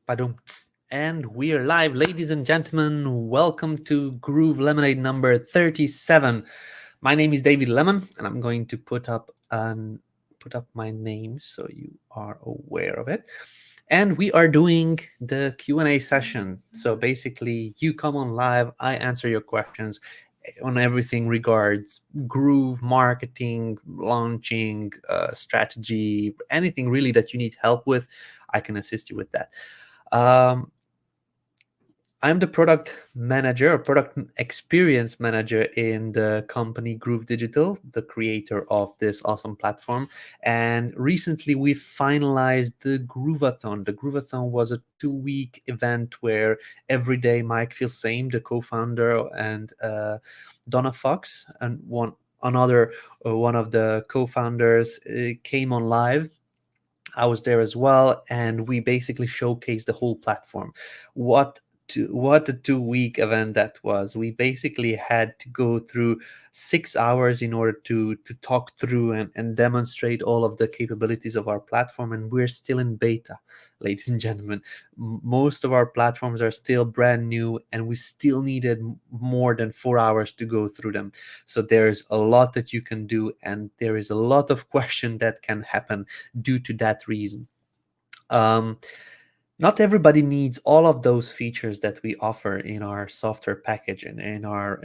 Badum. And we are live, ladies and gentlemen. Welcome to Groove LemonAid number 37. My name is David Lemon, and I'm going to put up my name so you are aware of it. And we are doing the Q&A session. So basically, you come on live, I answer your questions on everything regards Groove marketing, launching, strategy, anything really that you need help with. I can assist you with that. I'm the product manager or product experience manager in the company Groove Digital, the creator of this awesome platform. And recently we finalized the Groovathon. The Groovathon was a 2-week event where every day Mike Filsame, the co-founder, and Donna Fox, and one of the co-founders, came on live. I was there as well, and we basically showcased the whole platform. What a 2-week event that was. We basically had to go through 6 hours in order to talk through and demonstrate all of the capabilities of our platform, and we're still in beta, ladies and gentlemen. Most of our platforms are still brand new, and we still needed more than 4 hours to go through them. So there's a lot that you can do, and there is a lot of question that can happen due to that reason. Not everybody needs all of those features that we offer in our software package and in our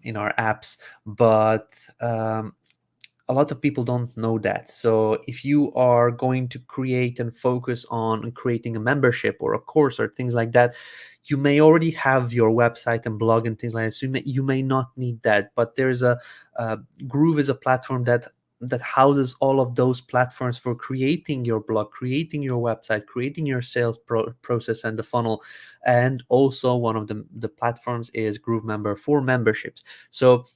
apps, but a lot of people don't know that. So if you are going to create and focus on creating a membership or a course or things like that, you may already have your website and blog and things like that. So you may not need that. But there's Groove is a platform that houses all of those platforms for creating your blog, creating your website, creating your sales process and the funnel. And also one of the platforms is GrooveMember for memberships. So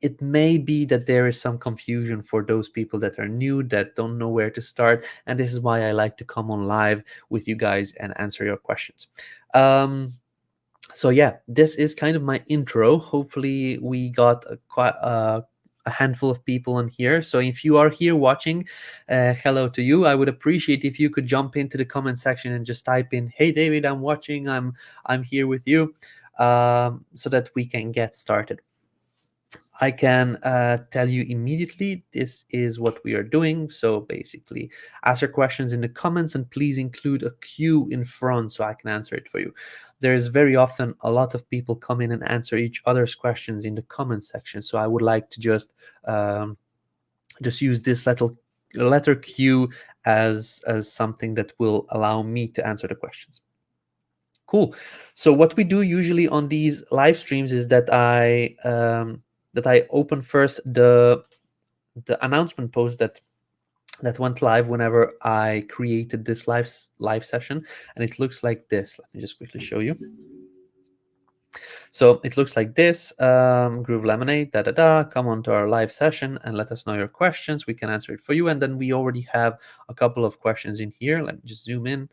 it may be that there is some confusion for those people that are new, that don't know where to start. And this is why I like to come on live with you guys and answer your questions. So yeah, this is kind of my intro. Hopefully we got quite a handful of people in here. So if you are here watching, hello to you. I would appreciate if you could jump into the comment section and just type in, "Hey David, I'm watching, I'm here with you," so that we can get started. I can tell you immediately, this is what we are doing. So basically, ask your questions in the comments and please include a Q in front so I can answer it for you. There is very often a lot of people come in and answer each other's questions in the comment section. So I would like to just use this letter Q as something that will allow me to answer the questions. Cool. So what we do usually on these live streams is that I open first the announcement post that went live whenever I created this live session, and it looks like this. Let me just quickly show you. So it looks like this. Groove LemonAid, come on to our live session and let us know your questions. We can answer it for you. And then we already have a couple of questions in here. Let me just zoom in,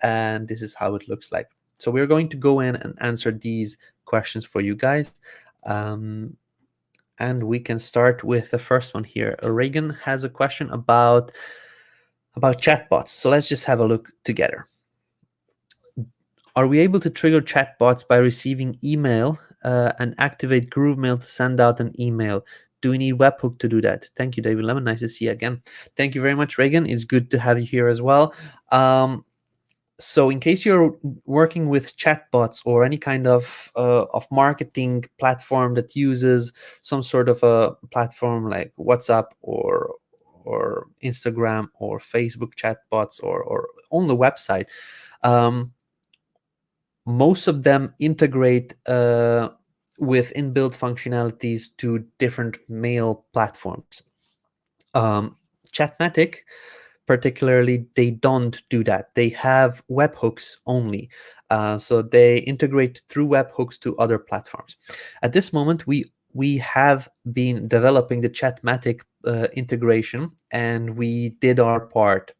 and this is how it looks like. So we're going to go in and answer these questions for you guys. And we can start with the first one here. Reagan has a question about chatbots. So let's just have a look together. Are we able to trigger chatbots by receiving email and activate GrooveMail to send out an email? Do we need webhook to do that? Thank you, David Lemon. Nice to see you again. Thank you very much, Reagan. It's good to have you here as well. So in case you're working with chatbots or any kind of marketing platform that uses some sort of a platform like WhatsApp or Instagram or Facebook chatbots or on the website, most of them integrate with inbuilt functionalities to different mail platforms. Chatmatic, particularly, they don't do that. They have webhooks only. So they integrate through webhooks to other platforms. At this moment, we have been developing the Chatmatic integration, and we did our part.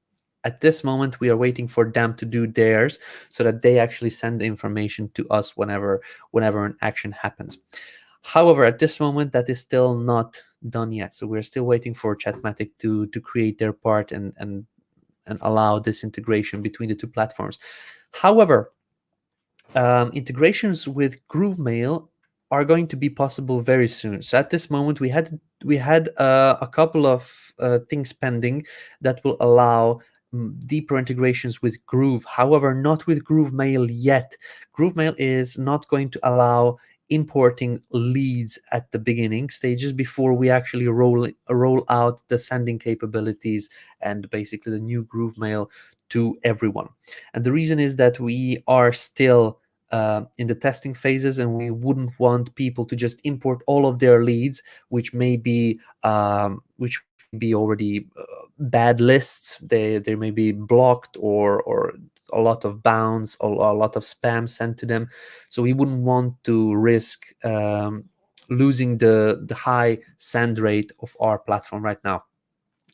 At this moment, we are waiting for them to do theirs so that they actually send the information to us whenever an action happens. However, at this moment, that is still not done yet. So we're still waiting for Chatmatic to create their part and allow this integration between the two platforms. However, integrations with GrooveMail are going to be possible very soon. So at this moment, we had a couple of things pending that will allow deeper integrations with Groove. However, not with GrooveMail yet. GrooveMail is not going to allow importing leads at the beginning stages before we actually roll out the sending capabilities and basically the new GrooveMail to everyone. And the reason is that we are still in the testing phases, and we wouldn't want people to just import all of their leads, which may be already bad lists. They may be blocked or a lot of bounce or a lot of spam sent to them. So we wouldn't want to risk losing the high send rate of our platform right now.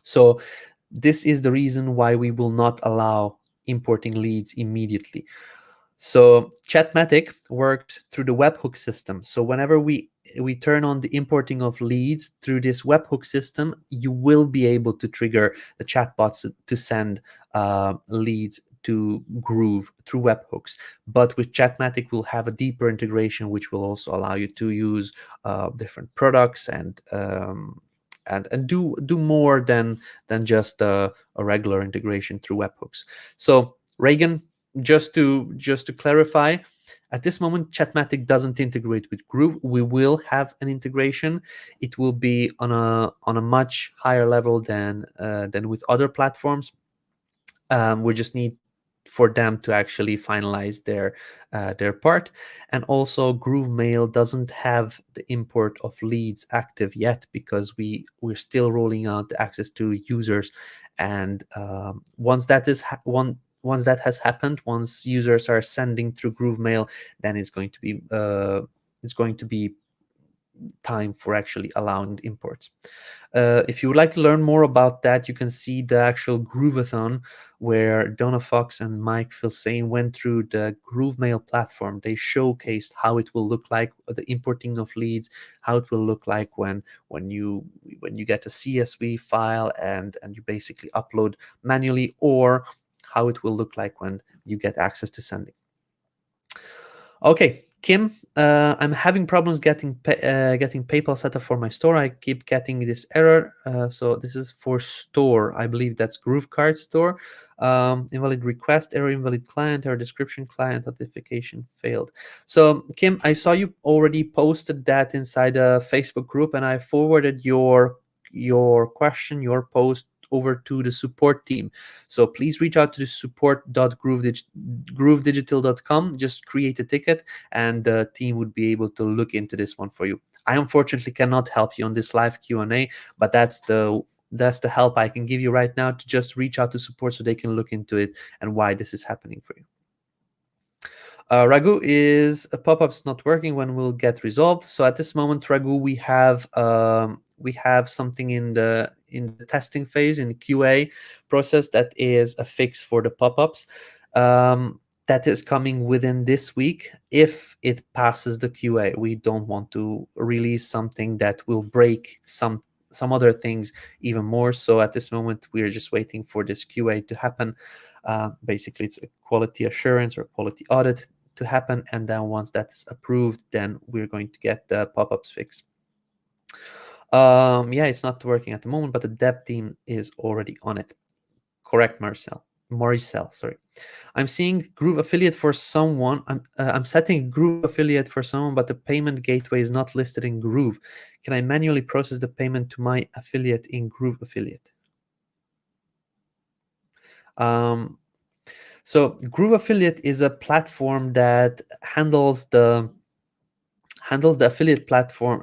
So this is the reason why we will not allow importing leads immediately. So Chatmatic works through the webhook system. So whenever we turn on the importing of leads through this webhook system, you will be able to trigger the chatbots to send leads to Groove through webhooks. But with Chatmatic, we'll have a deeper integration, which will also allow you to use different products and do more than just a regular integration through webhooks. So Reagan, just to clarify, at this moment, Chatmatic doesn't integrate with Groove. We will have an integration. It will be on a much higher level than with other platforms. We just need for them to actually finalize their part. And also, GrooveMail doesn't have the import of leads active yet because we're still rolling out the access to users. And once that has happened, once users are sending through GrooveMail, then it's going to be time for actually allowing imports. If you would like to learn more about that, you can see the actual Groovathon where Donna Fox and Mike Filsain went through the GrooveMail platform. They showcased how it will look like, the importing of leads, how it will look like when you get a CSV file and you basically upload manually, or how it will look like when you get access to sending. Okay, Kim, I'm having problems getting PayPal set up for my store. I keep getting this error. So this is for store. I believe that's GrooveKart store. Invalid request, error, invalid client, error description, client authentication failed. So Kim, I saw you already posted that inside a Facebook group, and I forwarded your question, your post over to the support team. So please reach out to the support.groovedigital.com. Just create a ticket, and the team would be able to look into this one for you. I unfortunately cannot help you on this live Q&A, but that's the help I can give you right now, to just reach out to support so they can look into it and why this is happening for you. Raghu, is pop-ups not working? When will get resolved? So at this moment, Raghu, we have something in the testing phase, in the QA process, that is a fix for the pop-ups. That is coming within this week. If it passes the QA, we don't want to release something that will break some other things even more. So at this moment, we're just waiting for this QA to happen. Basically, it's a quality assurance or quality audit to happen, and then once that's approved, then we're going to get the pop-ups fixed. Yeah, it's not working at the moment, but the dev team is already on it. Correct, Maricel, sorry. I'm seeing Groove affiliate for someone. I'm setting Groove affiliate for someone, but the payment gateway is not listed in Groove. Can I manually process the payment to my affiliate in Groove affiliate? So Groove Affiliate is a platform that handles the affiliate platform,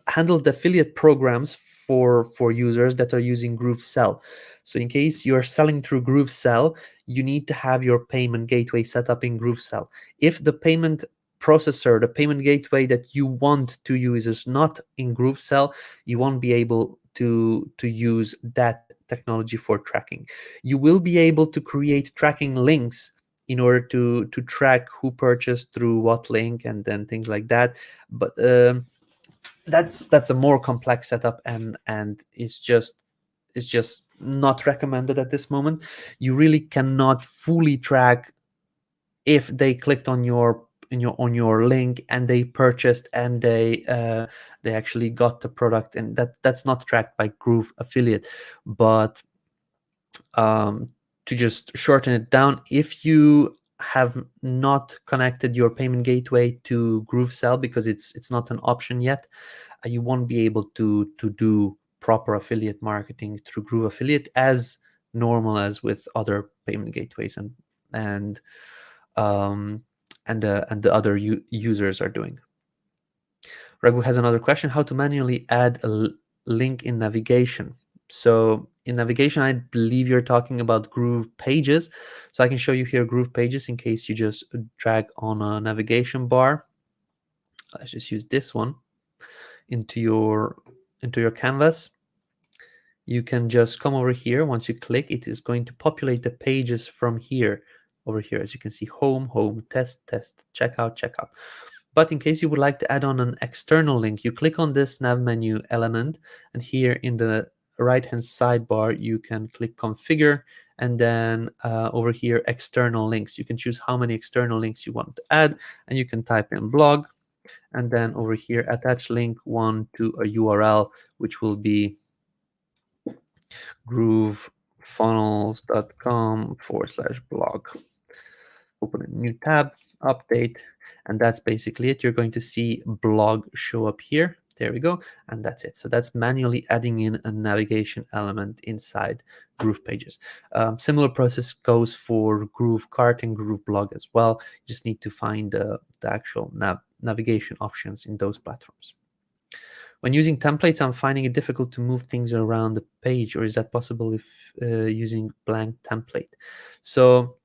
handles the affiliate programs for users that are using GrooveSell. So in case you're selling through GrooveSell, you need to have your payment gateway set up in GrooveSell. If the payment processor, the payment gateway that you want to use, is not in GrooveSell, you won't be able to use that technology for tracking. You will be able to create tracking links in order to track who purchased through what link and then things like that. But that's a more complex setup, and it's just not recommended at this moment. You really cannot fully track if they clicked on your link and they purchased and they actually got the product, and that's not tracked by Groove Affiliate. But to just shorten it down, if you have not connected your payment gateway to GrooveSell because it's not an option yet, you won't be able to do proper affiliate marketing through Groove Affiliate as normal as with other payment gateways and um, and the other users are doing. Raghu has another question: how to manually add a link in navigation? So in navigation, I believe you're talking about GroovePages. So I can show you here GroovePages in case you just drag on a navigation bar. Let's just use this one into your canvas. You can just come over here. Once you click, it is going to populate the pages from here over here. As you can see, home, test, checkout. But in case you would like to add on an external link, you click on this nav menu element, and here in the right hand sidebar you can click configure, and then over here external links. You can choose how many external links you want to add, and you can type in blog, and then over here attach link one to a URL, which will be groovefunnels.com/blog. Open a new tab, update, and that's basically it. You're going to see blog show up here. There we go, and that's it. So that's manually adding in a navigation element inside GroovePages. Similar process goes for GrooveKart and GrooveBlog as well. You just need to find the actual navigation options in those platforms. When using templates, I'm finding it difficult to move things around the page, or is that possible if using blank template? So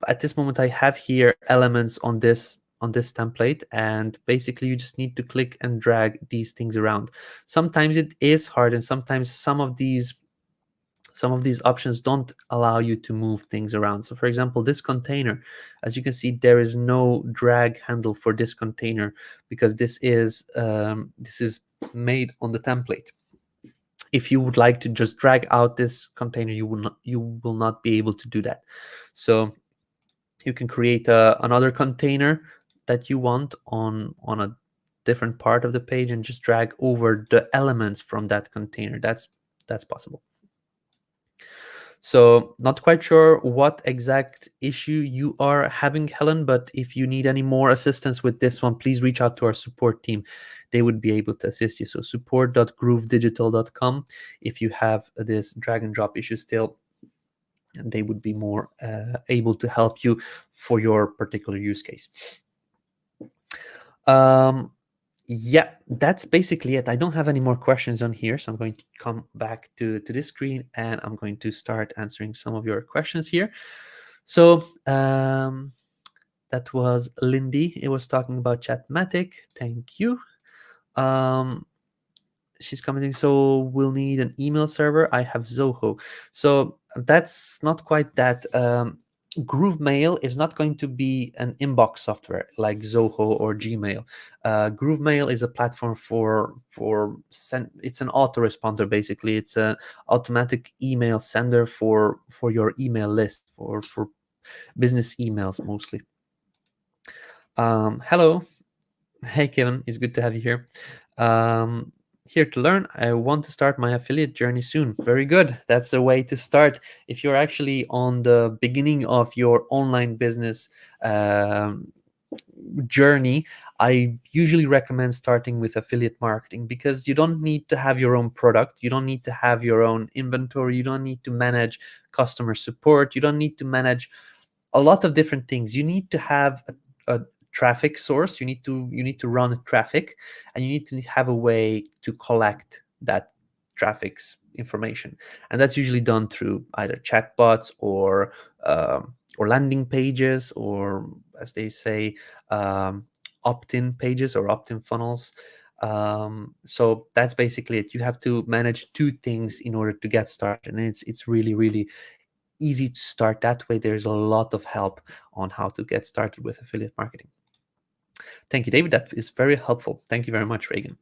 at this moment, I have here elements on this template, and basically you just need to click and drag these things around. Sometimes it is hard, and sometimes some of these options don't allow you to move things around. So for example, this container, as you can see, there is no drag handle for this container because this is made on the template. If you would like to just drag out this container, you will not be able to do that. So you can create another container that you want on a different part of the page and just drag over the elements from that container. That's possible. So not quite sure what exact issue you are having, Helen, but if you need any more assistance with this one, please reach out to our support team. They would be able to assist you. So support.groovedigital.com if you have this drag and drop issue still, and they would be more able to help you for your particular use case. Yeah, that's basically it. I don't have any more questions on here, so I'm going to come back to this screen and I'm going to start answering some of your questions here. So that was Lindy. It was talking about Chatmatic. Thank you. She's commenting, so we'll need an email server. I have Zoho. So that's not quite that. GrooveMail is not going to be an inbox software like Zoho or Gmail. GrooveMail is a platform for it's an autoresponder basically. It's an automatic email sender for your email list for business emails mostly. Hello, hey Kevin, it's good to have you here. Here to learn. I want to start my affiliate journey soon. Very good. That's a way to start. If you're actually on the beginning of your online business journey, I usually recommend starting with affiliate marketing because you don't need to have your own product. You don't need to have your own inventory. You don't need to manage customer support. You don't need to manage a lot of different things. You need to have a traffic source. You need to run traffic, and you need to have a way to collect that traffic's information, and that's usually done through either chatbots or landing pages, or as they say, opt-in pages or opt-in funnels. So that's basically it. You have to manage two things in order to get started, and it's really easy to start that way. There's a lot of help on how to get started with affiliate marketing. Thank you, David. That is very helpful. Thank you very much, Reagan.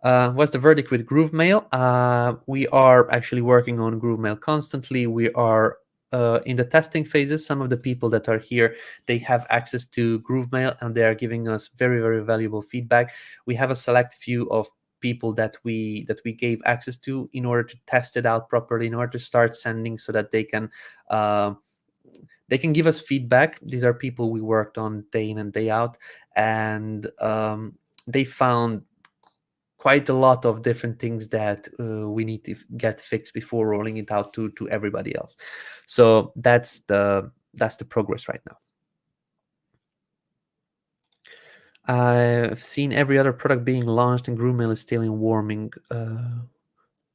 What's the verdict with GrooveMail? We are actually working on GrooveMail constantly. We are in the testing phases. Some of the people that are here, they have access to GrooveMail, and they are giving us very, very valuable feedback. We have a select few of people that we gave access to in order to test it out properly, in order to start sending, so that uh, they can give us feedback. These are people we worked on day in and day out, and they found quite a lot of different things that we need to get fixed before rolling it out to everybody else. So that's the progress right now. I've seen every other product being launched, and GrooveMail is still in warming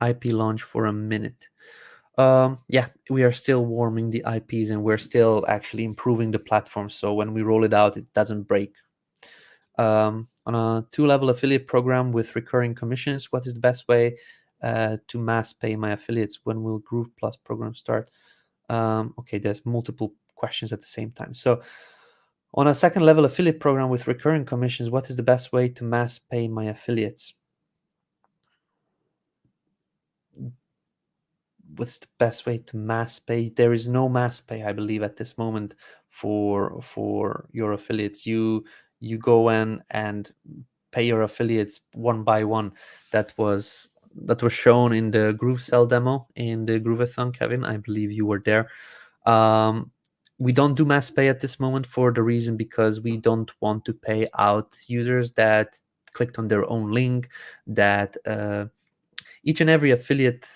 IP launch for a minute. Yeah, we are still warming the IPs, and we're still actually improving the platform, so when we roll it out, it doesn't break. On a 2-level affiliate program with recurring commissions, what is the best way to mass pay my affiliates? When will GroovePlus program start? Okay, there's multiple questions at the same time. So on a 2nd-level affiliate program with recurring commissions, what is the best way to mass pay my affiliates? What's the best way to mass pay? There is no mass pay, I believe, at this moment for your affiliates. You go in and pay your affiliates one by one. That was shown in the GrooveSell demo in the Grooveathon, Kevin. I believe you were there. We don't do mass pay at this moment for the reason because we don't want to pay out users that clicked on their own link, that each and every affiliate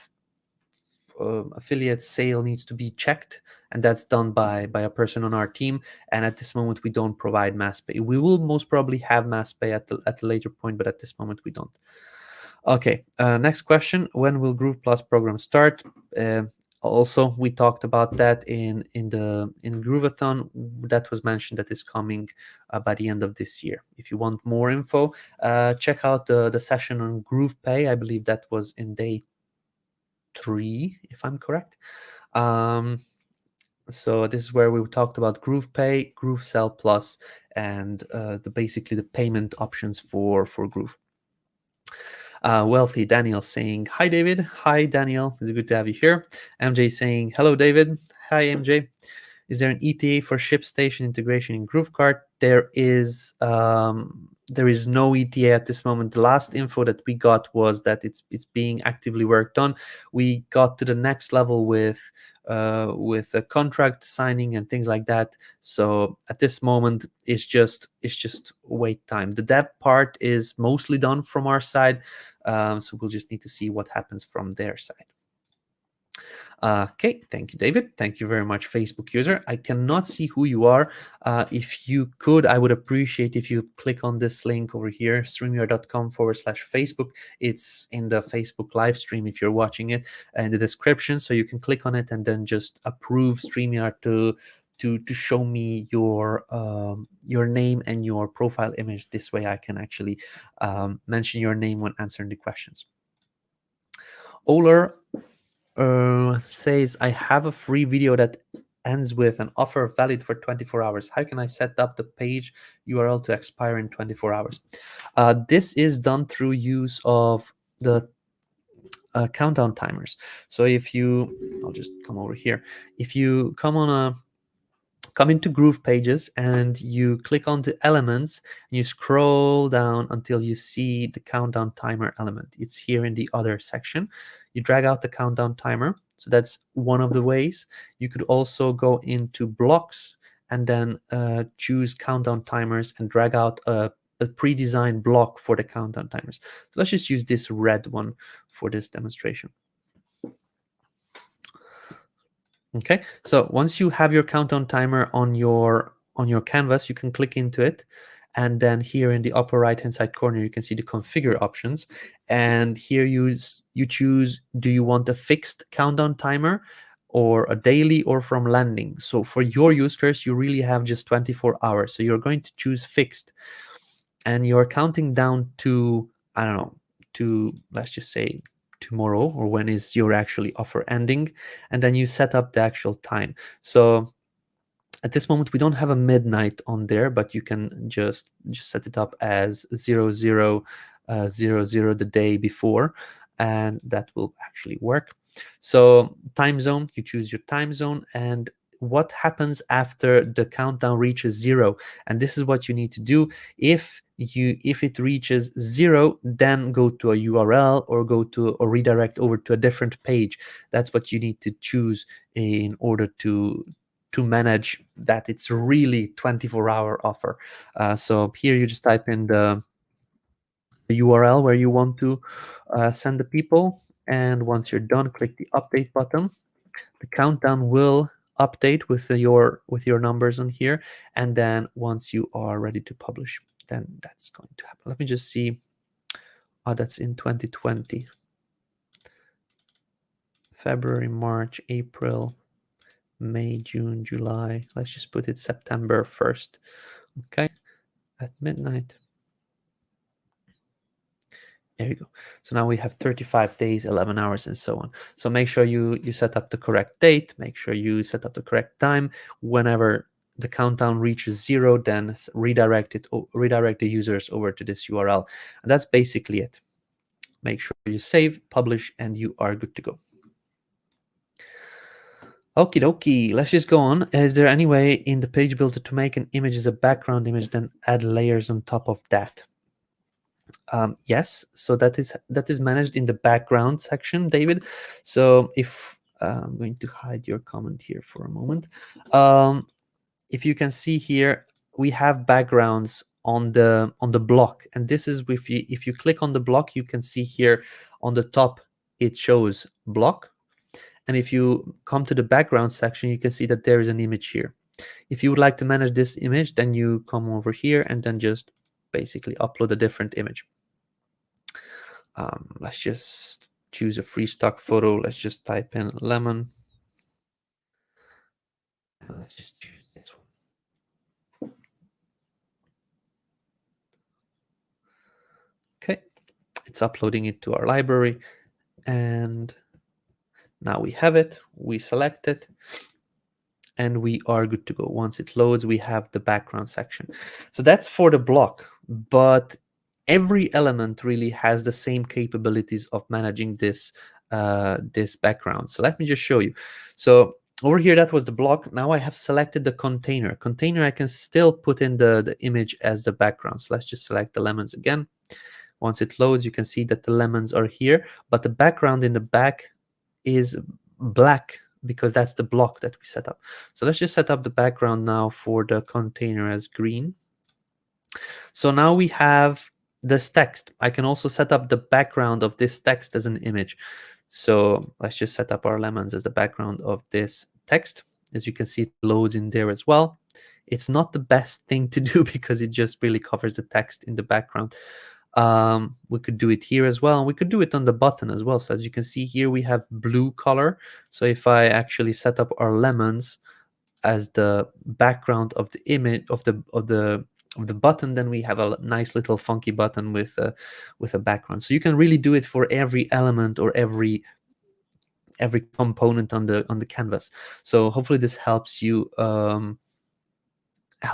sale needs to be checked, and that's done by a person on our team. And at this moment, we don't provide mass pay. We will most probably have mass pay at a later point, but at this moment we don't. Okay, next question: when will GroovePlus program start? Also, we talked about that in Grooveathon. That was mentioned that is coming by the end of this year. If you want more info, check out the session on GroovePay. I believe that was in day 3, if I'm correct. So this is where we talked about GroovePay, GrooveSell Plus, and basically the payment options for Groove. Wealthy Daniel saying, hi David. Hi Daniel, it's good to have you here. MJ saying, hello David. Hi MJ. Is there an ETA for ShipStation integration in GrooveKart? There is no ETA at this moment. The last info that we got was that it's being actively worked on. We got to the next level with a contract signing and things like that. So at this moment, it's just wait time. The dev part is mostly done from our side, so we'll just need to see what happens from their side. Okay, thank you, David. Thank you very much, Facebook user. I cannot see who you are. If you could, I would appreciate if you click on this link over here, streamyard.com/Facebook. It's in the Facebook live stream if you're watching it, in the description, so you can click on it and then just approve StreamYard to show me your name and your profile image. This way I can actually mention your name when answering the questions. Oler says, I have a free video that ends with an offer valid for 24 hours. How can I set up the page URL to expire in 24 hours? This is done through use of the countdown timers. So if you, I'll just come over here. If you come into GroovePages and you click on the elements and you scroll down until you see the countdown timer element. It's here in the other section. You drag out the countdown timer. So that's one of the ways. You could also go into blocks and then choose countdown timers and drag out a pre-designed block for the countdown timers. So let's just use this red one for this demonstration. Okay, so once you have your countdown timer on your canvas, you can click into it, and then here in the upper right hand side corner you can see the configure options, and here you choose, do you want a fixed countdown timer or a daily or from landing? So for your use case you really have just 24 hours, so you're going to choose fixed, and you're counting down to, I don't know, to, let's just say, tomorrow, or when is your actually offer ending, and then you set up the actual time. So at this moment we don't have a midnight on there, but you can just set it up as 00 00 the day before, and that will actually work. So time zone, you choose your time zone, and what happens after the countdown reaches 0, and this is what you need to do. If it reaches 0, then go to a URL or go to or redirect over to a different page. That's what you need to choose in order to manage that it's really 24-hour offer. So here you just type in the URL where you want to send the people, and once you're done, click the update button. The countdown will update with your numbers on here, and then once you are ready to publish, then that's going to happen. Let me just see. Oh, that's in 2020. February, March, April, May, June, July. Let's just put it September 1st. Okay, at midnight. There you go. So now we have 35 days, 11 hours, and so on. So make sure you set up the correct date. Make sure you set up the correct time. Whenever the countdown reaches 0, then redirect the users over to this URL. And that's basically it. Make sure you save, publish, and you are good to go. Okie dokie, let's just go on. Is there any way in the page builder to make an image as a background image, then add layers on top of that? Yes, so that is managed in the background section, David. So if I'm going to hide your comment here for a moment. If you can see here, we have backgrounds on the block, and this is if you click on the block, you can see here on the top it shows block, and if you come to the background section, you can see that there is an image here. If you would like to manage this image, then you come over here and then just basically upload a different image. Let's just choose a free stock photo. Let's just type in lemon. And let's just choose this one. Okay, it's uploading it to our library, and now we have it. We select it, and we are good to go. Once it loads, we have the background section. So that's for the block, but every element really has the same capabilities of managing this this background. So let me just show you. So over here, that was the block. Now I have selected the container. Container, I can still put in the image as the background. So let's just select the lemons again. Once it loads, you can see that the lemons are here, but the background in the back is black because that's the block that we set up. So let's just set up the background now for the container as green. So now we have this text. I can also set up the background of this text as an image. So let's just set up our lemons as the background of this text. As you can see, it loads in there as well. It's not the best thing to do because it just really covers the text in the background. We could do it here as well, and we could do it on the button as well. So as you can see here, we have blue color. So if I actually set up our lemons as the background of the image of the button, then we have a nice little funky button with a background. So you can really do it for every element or every component on the canvas. So hopefully this helps you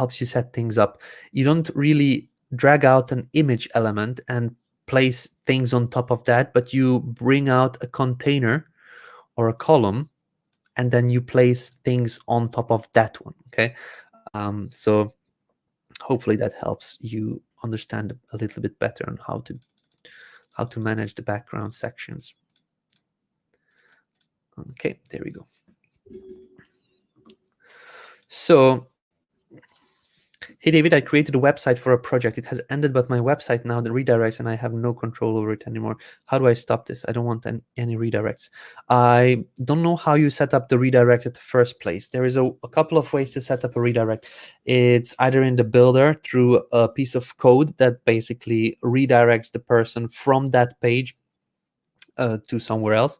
set things up. You don't really drag out an image element and place things on top of that, but you bring out a container or a column, and then you place things on top of that one. Okay, so hopefully that helps you understand a little bit better on how to manage the background sections. Okay, there we go. So, hey David, I created a website for a project. It has ended, but my website now redirects and I have no control over it anymore. How do I stop this? I don't want any redirects. I don't know how you set up the redirect at the first place. There is a couple of ways to set up a redirect. It's either in the builder through a piece of code that basically redirects the person from that page to somewhere else.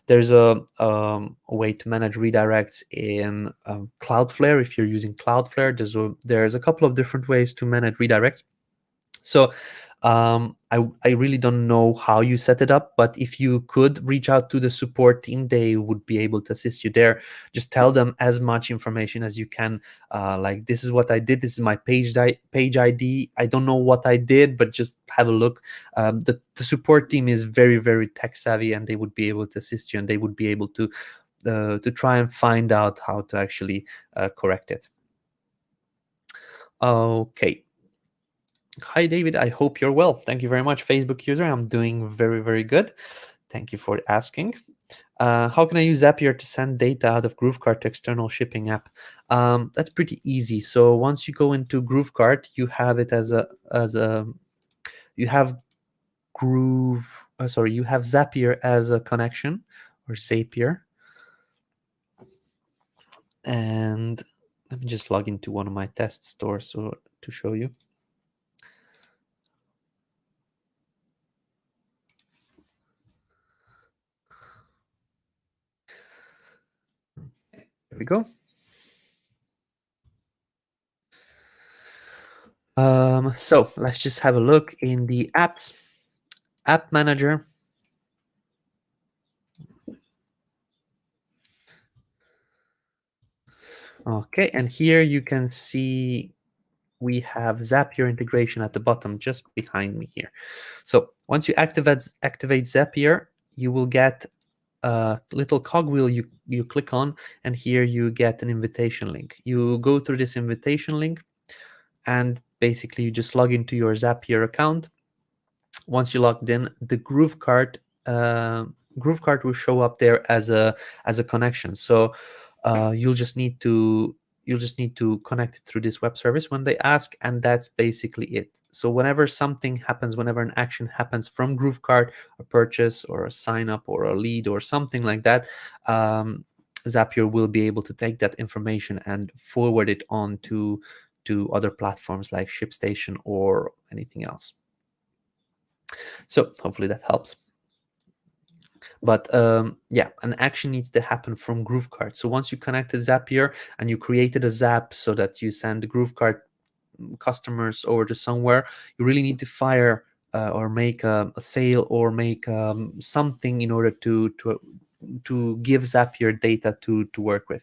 There's a way to manage redirects in Cloudflare. If you're using Cloudflare, there's a couple of different ways to manage redirects. So I really don't know how you set it up, but if you could reach out to the support team, they would be able to assist you there. Just tell them as much information as you can. Like, this is what I did. This is my page ID. I don't know what I did, but just have a look. The support team is very, very tech savvy, and they would be able to assist you, and they would be able to try and find out how to actually correct it. Okay. Hi, David. I hope you're well. Thank you very much, Facebook user. I'm doing very, very good. Thank you for asking. How can I use Zapier to send data out of GrooveKart to external shipping app? That's pretty easy. So once you go into GrooveKart, you have it as a you have you have Zapier as a connection, or Zapier. And let me just log into one of my test stores to show you. There we go. So let's just have a look in the apps, app manager. Okay, and here you can see we have Zapier integration at the bottom, just behind me here. So once you activate Zapier, you will get a little cogwheel you click on, and here you get an invitation link. You go through this invitation link, and basically you just log into your Zapier account. Once you logged in, the GrooveKart will show up there as a connection. So you'll just need to connect it through this web service when they ask, and that's basically it. So whenever something happens, whenever an action happens from GrooveKart, a purchase or a sign up or a lead or something like that, Zapier will be able to take that information and forward it on to other platforms like ShipStation or anything else. So hopefully that helps. But yeah, an action needs to happen from GrooveKart. So once you connected Zapier and you created a Zap so that you send GrooveKart customers over to somewhere, you really need to fire or make a sale or make something in order to give Zapier data to work with.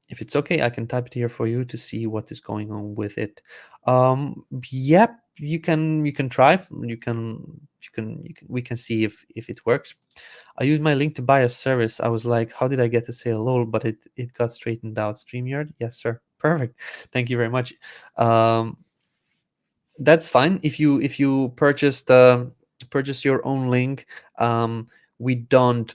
If it's okay, I can type it here for you to see what is going on with it. Yep, you can try. We can see if it works. I used my link to buy a service. I was like, how did I get the sale? Lol, but it got straightened out. StreamYard, yes sir, perfect. Thank you very much. That's fine if you purchase your own link. We don't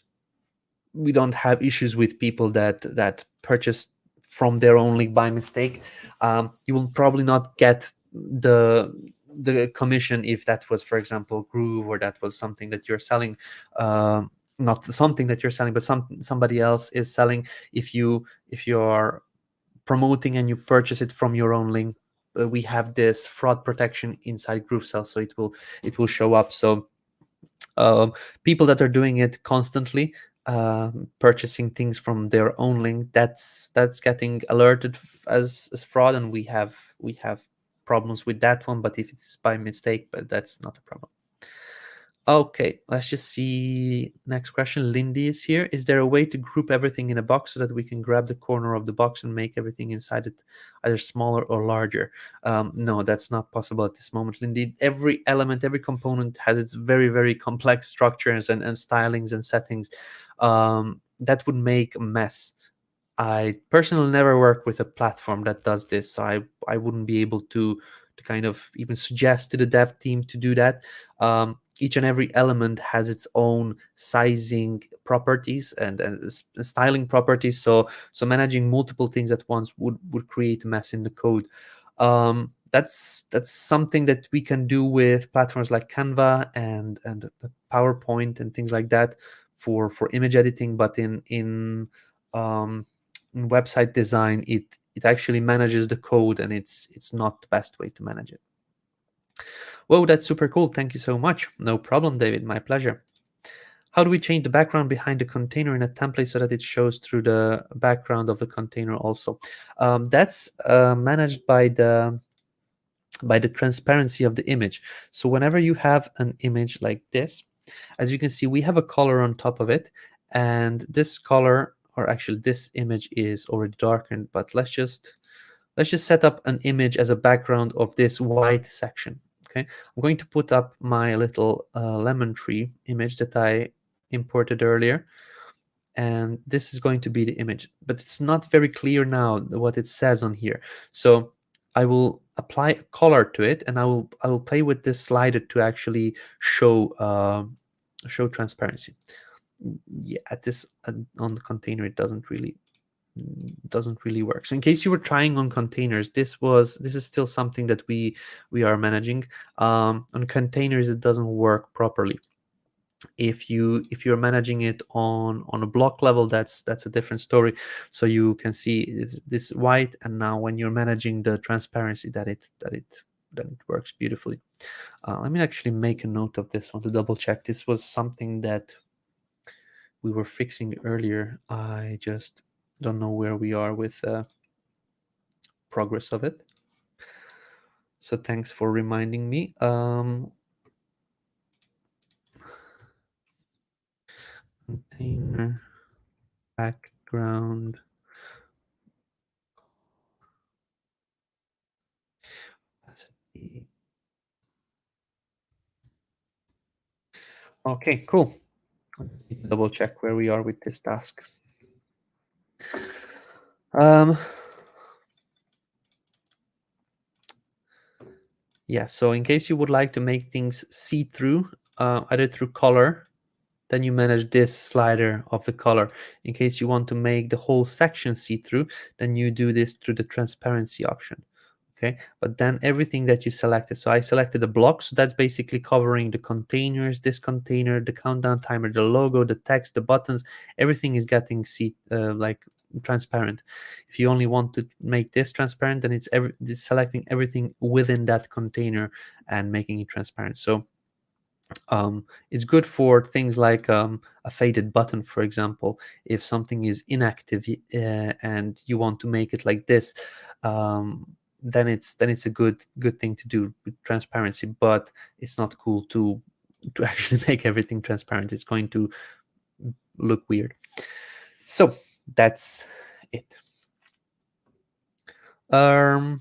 have issues with people that purchase from their own link by mistake. You will probably not get the commission if that was, for example, Groove, or that was something that you're selling. Not something that you're selling, but somebody else is selling. If you're promoting and you purchase it from your own link, we have this fraud protection inside GrooveSell, so it will show up. So people that are doing it constantly, purchasing things from their own link, that's getting alerted as fraud, and we have problems with that one. But if it's by mistake, but that's not a problem. Okay, let's just see. Next question. Lindy is here. Is there a way to group everything in a box so that we can grab the corner of the box and make everything inside it either smaller or larger? No, that's not possible at this moment, Lindy. Every element, every component has its very, very complex structures and stylings and settings. That would make a mess. I personally never work with a platform that does this, so I wouldn't be able to kind of even suggest to the dev team to do that. Each and every element has its own sizing properties and styling properties. So managing multiple things at once would create a mess in the code. That's something that we can do with platforms like Canva and PowerPoint and things like that for image editing. But in website design, it actually manages the code, and it's not the best way to manage it. Whoa, that's super cool. Thank you so much. No problem, David. My pleasure. How do we change the background behind the container in a template so that it shows through the background of the container also? That's managed by the by the transparency of the image. So whenever you have an image like this, as you can see, we have a color on top of it, and this color, or actually this image is already darkened, but let's just set up an image as a background of this white section. Okay, I'm going to put up my little lemon tree image that I imported earlier, and this is going to be the image, but it's not very clear now what it says on here. So I will apply a color to it, and I will play with this slider to actually show show transparency. Yeah, at this on the container it doesn't really work. So in case you were trying on containers, this is still something that we are managing. On containers it doesn't work properly. If you're managing it on a block level, that's a different story. So you can see it's this white, and now when you're managing the transparency, that it works beautifully. Let me actually make a note of this one to double check. This was something that we were fixing earlier. I just don't know where we are with progress of it. So thanks for reminding me. Container background. Okay, cool. Double check where we are with this task. Yeah, so in case you would like to make things see-through, either through color, then you manage this slider of the color. In case you want to make the whole section see-through, then you do this through the transparency option. Okay, but then everything that you selected, so I selected a block, so that's basically covering the containers, this container, the countdown timer, the logo, the text, the buttons, everything is getting like transparent. If you only want to make this transparent, then it's selecting everything within that container and making it transparent. So it's good for things like a faded button, for example. If something is inactive and you want to make it like this, then it's a good thing to do with transparency. But it's not cool to actually make everything transparent. It's going to look weird. So that's it. How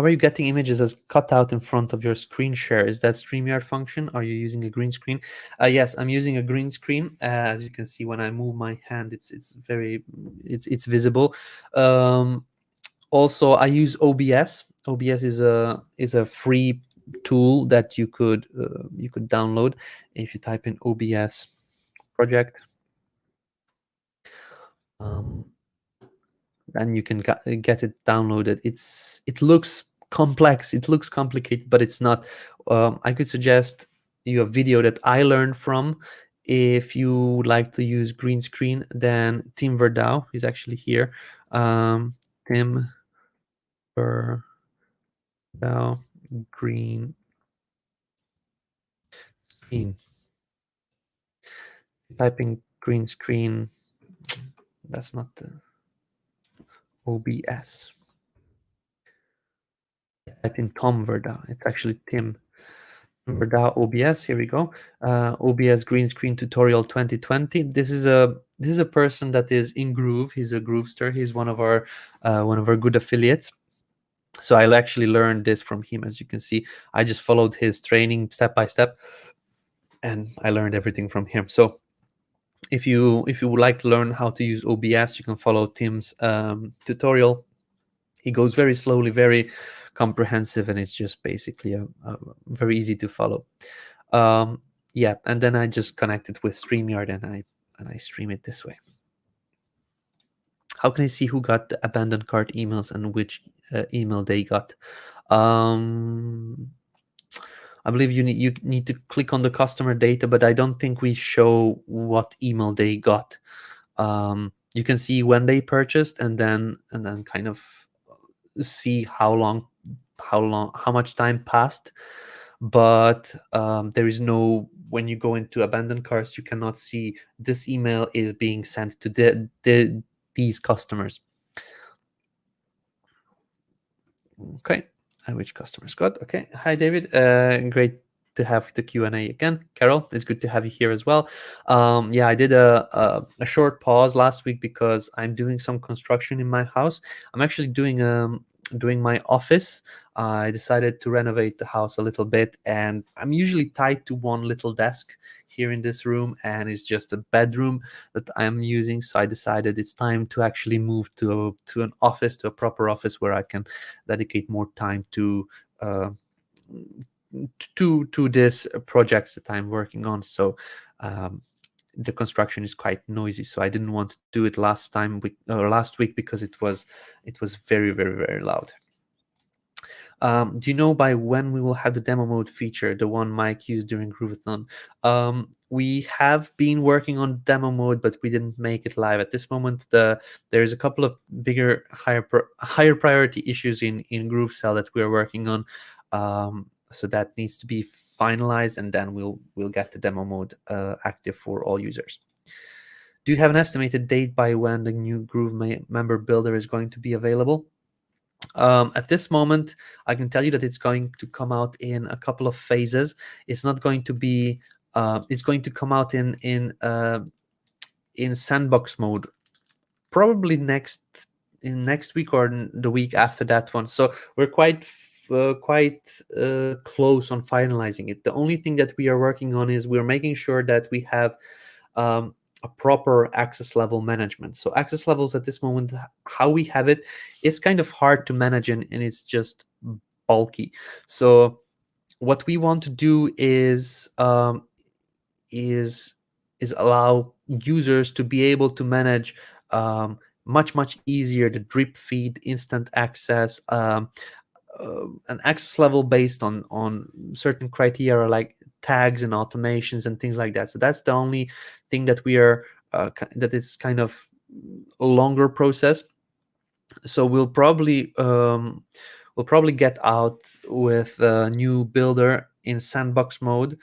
are you getting images as cut out in front of your screen share? Is that StreamYard function? Are you using a green screen? Yes, I'm using a green screen. As you can see, when I move my hand, it's very it's visible. Also, I use OBS. OBS is a free tool that you could download if you type in OBS project. And you can get it downloaded. It looks complex, it looks complicated, but it's not. I could suggest you a video that I learned from. If you would like to use green screen, then Tim Verdau is actually here. Tim Verdau, green screen. Typing green screen, that's not the OBS. Type in Tom Verdau, it's actually Tim Verdau OBS. Here we go. OBS green screen tutorial 2020. This is a person that is in Groove. He's a Groovester. He's one of our good affiliates. So I actually learned this from him. As you can see, I just followed his training step by step, and I learned everything from him. So if you would like to learn how to use OBS, you can follow Tim's tutorial. He goes very slowly, very comprehensive, and it's just basically a very easy to follow. Yeah, and then I just connect it with StreamYard, and I stream it this way. How can I see who got the abandoned cart emails and which email they got? I believe you need to click on the customer data, but I don't think we show what email they got. You can see when they purchased, and then kind of see how much time passed. But there is no, when you go into abandoned carts, you cannot see this email is being sent to these customers. Okay, Which customers got? Okay. Hi, David. Great to have the Q&A again. Carol, it's good to have you here as well. Yeah, I did a short pause last week because I'm doing some construction in my house. I'm actually doing my office. I decided to renovate the house a little bit, and I'm usually tied to one little desk here in this room, and it's just a bedroom that I'm using. So I decided it's time to actually move to an office, to a proper office where I can dedicate more time uh, to this projects that I'm working on. So um, the construction is quite noisy, so I didn't want to do it last week because it was very, very, very loud. Do you know by when we will have the demo mode feature, the one Mike used during Groovathon? We have been working on demo mode, but we didn't make it live at this moment. There's a couple of bigger, higher priority issues in GrooveSell that we are working on. So that needs to be finalized, and then we'll get the demo mode active for all users. Do you have an estimated date by when the new GrooveMember builder is going to be available? At this moment, I can tell you that it's going to come out in a couple of phases. It's not going to be. It's going to come out in sandbox mode, probably next week or the week after that one. So we're quite close on finalizing it. The only thing that we are working on is we're making sure that we have a proper access level management. So access levels at this moment, how we have it, is kind of hard to manage, and it's just bulky. So what we want to do is allow users to be able to manage much easier the drip feed, instant access, an access level based on certain criteria like tags and automations and things like that. So that's the only thing that we are that is kind of a longer process. So we'll probably get out with a new builder in sandbox mode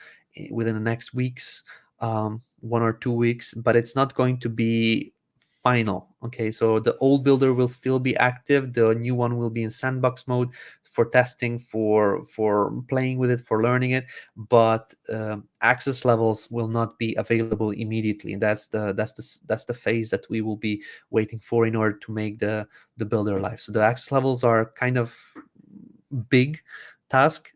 within the next weeks, 1 or 2 weeks, but it's not going to be final. Okay, so the old builder will still be active, the new one will be in sandbox mode for testing, for playing with it, for learning it, but access levels will not be available immediately. And that's the phase that we will be waiting for in order to make the builder live. So the access levels are kind of big task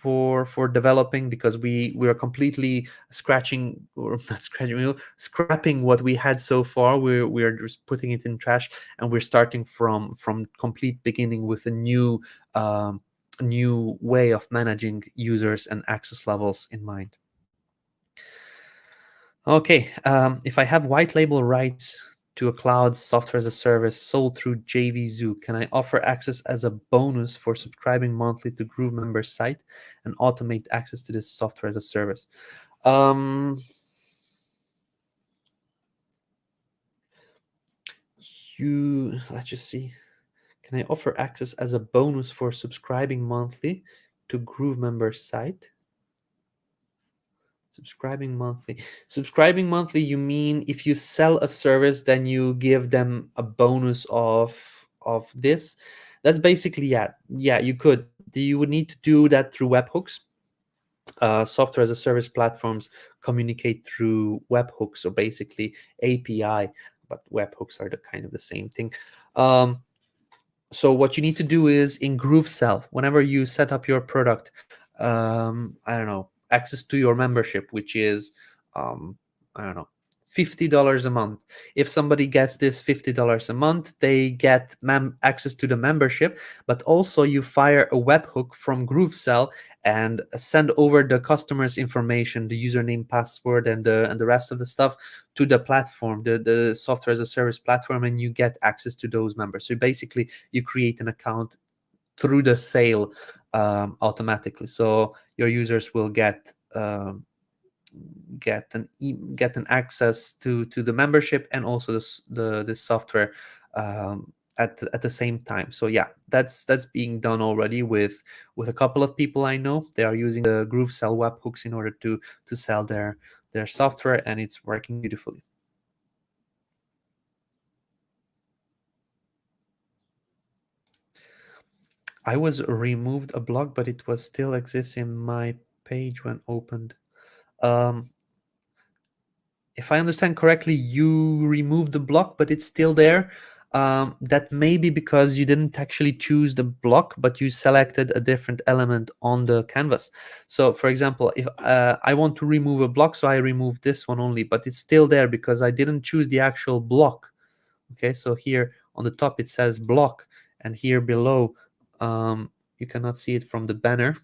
for developing, because we are completely scratching, or not scratching, scrapping what we had so far. We're just putting it in trash, and we're starting from complete beginning with a new way of managing users and access levels in mind. Okay, if I have white label rights to a cloud software as a service sold through JVZoo, can I offer access as a bonus for subscribing monthly to GrooveMember's site and automate access to this software as a service? Let's just see. Can I offer access as a bonus for subscribing monthly to GrooveMember's site? Subscribing monthly, you mean if you sell a service, then you give them a bonus of this? That's basically, yeah, you could. You would need to do that through webhooks. Software as a service platforms communicate through webhooks, so basically API, but webhooks are the kind of the same thing. So what you need to do is in GrooveSell, whenever you set up your product, I don't know, access to your membership, which is, I don't know, $50 a month. If somebody gets this $50 a month, they get access to the membership, but also you fire a webhook from GrooveSell and send over the customer's information, the username, password, and the rest of the stuff to the platform, the software as a service platform, and you get access to those members. So basically, you create an account through the sale automatically. So your users will get an access to the membership and also the software at the same time. So yeah, that's being done already with a couple of people I know. They are using the GrooveSell webhooks in order to sell their software, and it's working beautifully. I was removed a block, but it was still exists in my page when opened. Um, if I understand correctly, you removed the block, but it's still there. That may be because you didn't actually choose the block, but you selected a different element on the canvas. So, for example, if I want to remove a block, so I remove this one only, but it's still there because I didn't choose the actual block. Okay, so here on the top it says block, and here below, you cannot see it from the banner,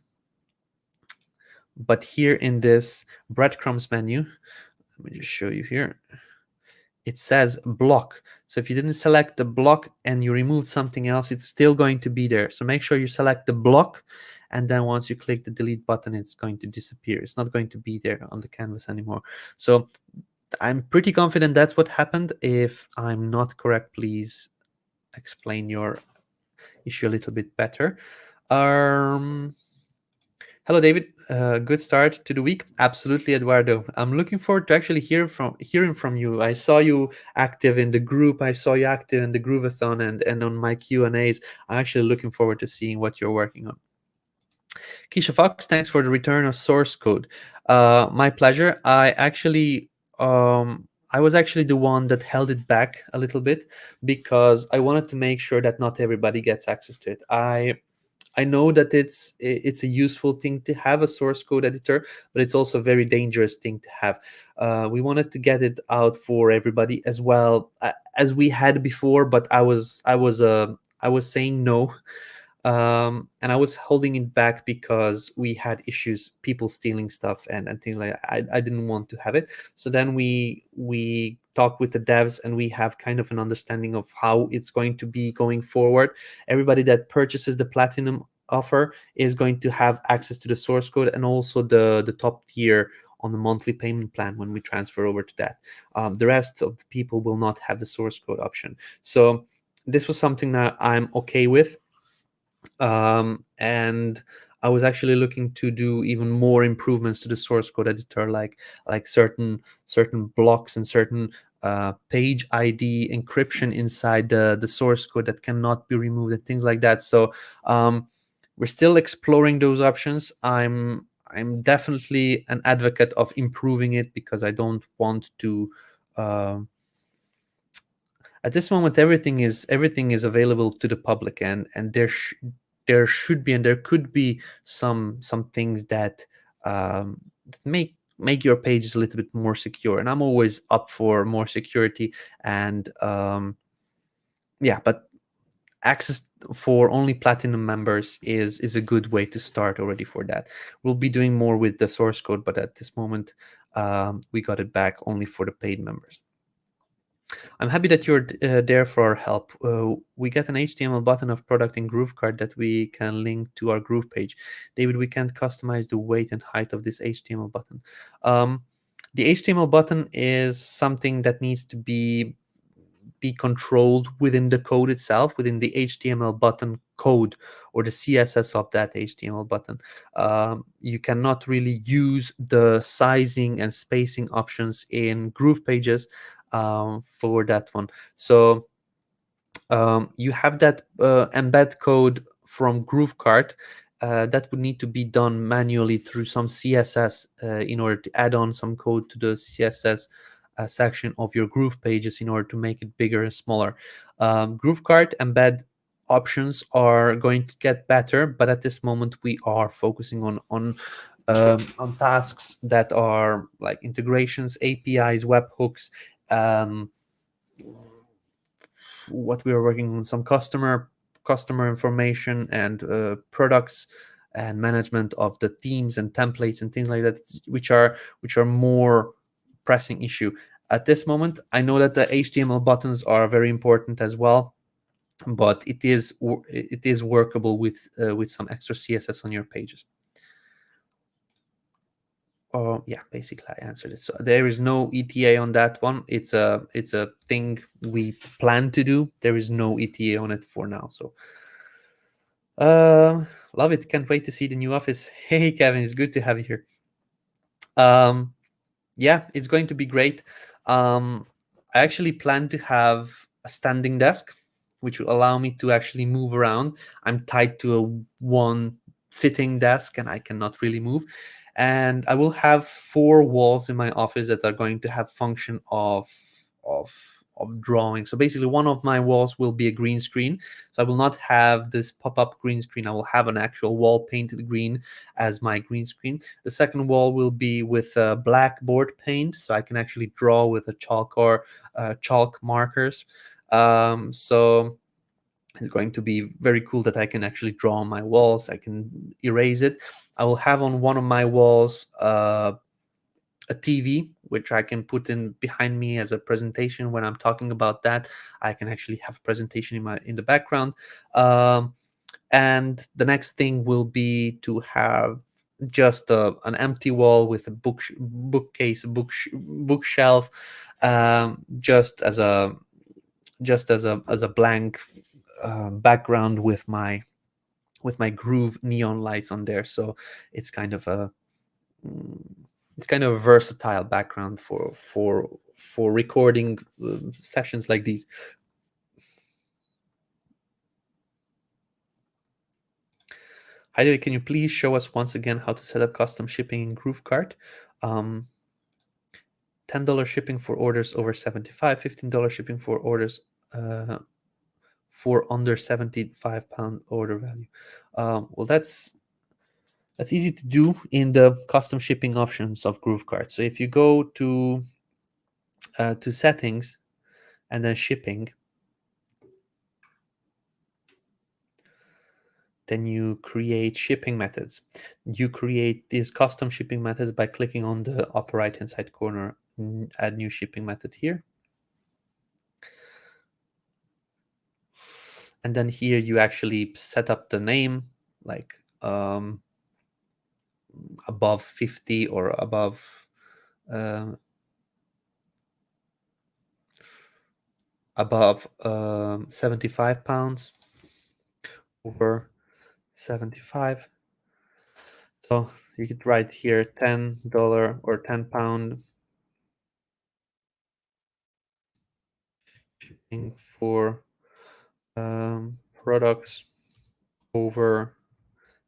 but here in this breadcrumbs menu, let me just show you here, it says block. So if you didn't select the block and you removed something else, it's still going to be there. So make sure you select the block, and then once you click the delete button, it's going to disappear. It's not going to be there on the canvas anymore. So I'm pretty confident that's what happened. If I'm not correct, please explain your issue a little bit better. Hello, David. Good start to the week. Absolutely, Eduardo. I'm looking forward to actually hearing from you. I saw you active in the group. I saw you active in the Groovathon and on my Q&As. I'm actually looking forward to seeing what you're working on. Keisha Fox, thanks for the return of source code. My pleasure. I was actually the one that held it back a little bit because I wanted to make sure that not everybody gets access to it. I know that it's a useful thing to have a source code editor, but it's also a very dangerous thing to have. We wanted to get it out for everybody as well as we had before, but I was saying no, and I was holding it back because we had issues, people stealing stuff and things like that. I didn't want to have it. So then we talk with the devs, and we have kind of an understanding of how it's going to be going forward. Everybody that purchases the platinum offer is going to have access to the source code, and also the top tier on the monthly payment plan when we transfer over to that. The rest of the people will not have the source code option. So this was something that I'm okay with. And I was actually looking to do even more improvements to the source code editor, like certain blocks and certain page ID encryption inside the source code that cannot be removed and things like that. So we're still exploring those options. I'm definitely an advocate of improving it because I don't want to. At this moment, everything is available to the public, and there should be and there could be some things that that make your pages a little bit more secure, and I'm always up for more security. And yeah, but access for only platinum members is a good way to start already for that. We'll be doing more with the source code, but at this moment, we got it back only for the paid members. I'm happy that you're there for our help. We get an HTML button of product in GrooveKart that we can link to our Groove page. David, we can't customize the weight and height of this HTML button. The HTML button is something that needs to be controlled within the code itself, within the HTML button code or the CSS of that HTML button. You cannot really use the sizing and spacing options in GroovePages for that one. So you have that embed code from GrooveKart that would need to be done manually through some CSS in order to add on some code to the CSS section of your Groove pages in order to make it bigger and smaller. GrooveKart embed options are going to get better, but at this moment we are focusing on tasks that are like integrations, APIs, webhooks. What we are working on, some customer information and products and management of the themes and templates and things like that, which are more pressing issue at this moment. I know that the HTML buttons are very important as well, but it is workable with some extra CSS on your pages. Yeah, basically I answered it. So there is no ETA on that one. It's a thing we plan to do. There is no ETA on it for now. So love it. Can't wait to see the new office. Hey Kevin, it's good to have you here. Yeah, it's going to be great. I actually plan to have a standing desk which will allow me to actually move around. I'm tied to a one sitting desk and I cannot really move. And I will have 4 walls in my office that are going to have function of of drawing. So basically one of my walls will be a green screen. So I will not have this pop-up green screen. I will have an actual wall painted green as my green screen. The second wall will be with a blackboard paint, so I can actually draw with a chalk or chalk markers. So it's going to be very cool that I can actually draw on my walls. I can erase it. I will have on one of my walls a TV, which I can put in behind me as a presentation. When I'm talking about that, I can actually have a presentation in the background. And the next thing will be to have just an empty wall with a bookcase, bookshelf, just as a blank background with my Groove neon lights on there. So it's kind of a mm, it's kind of a versatile background for recording sessions like these. Heidi, can you please show us once again how to set up custom shipping in GrooveKart? Um, $10 shipping for orders over 75, $15 shipping for orders for under 75 pound order value. Well, that's easy to do in the custom shipping options of GrooveKart. So if you go to settings and then shipping, then you create shipping methods. You create these custom shipping methods by clicking on the upper right hand side corner, add new shipping method here. And then here you actually set up the name, like above 50 or uh, above 75 pounds, over 75. So you could write here $10 or 10 pound shipping for products over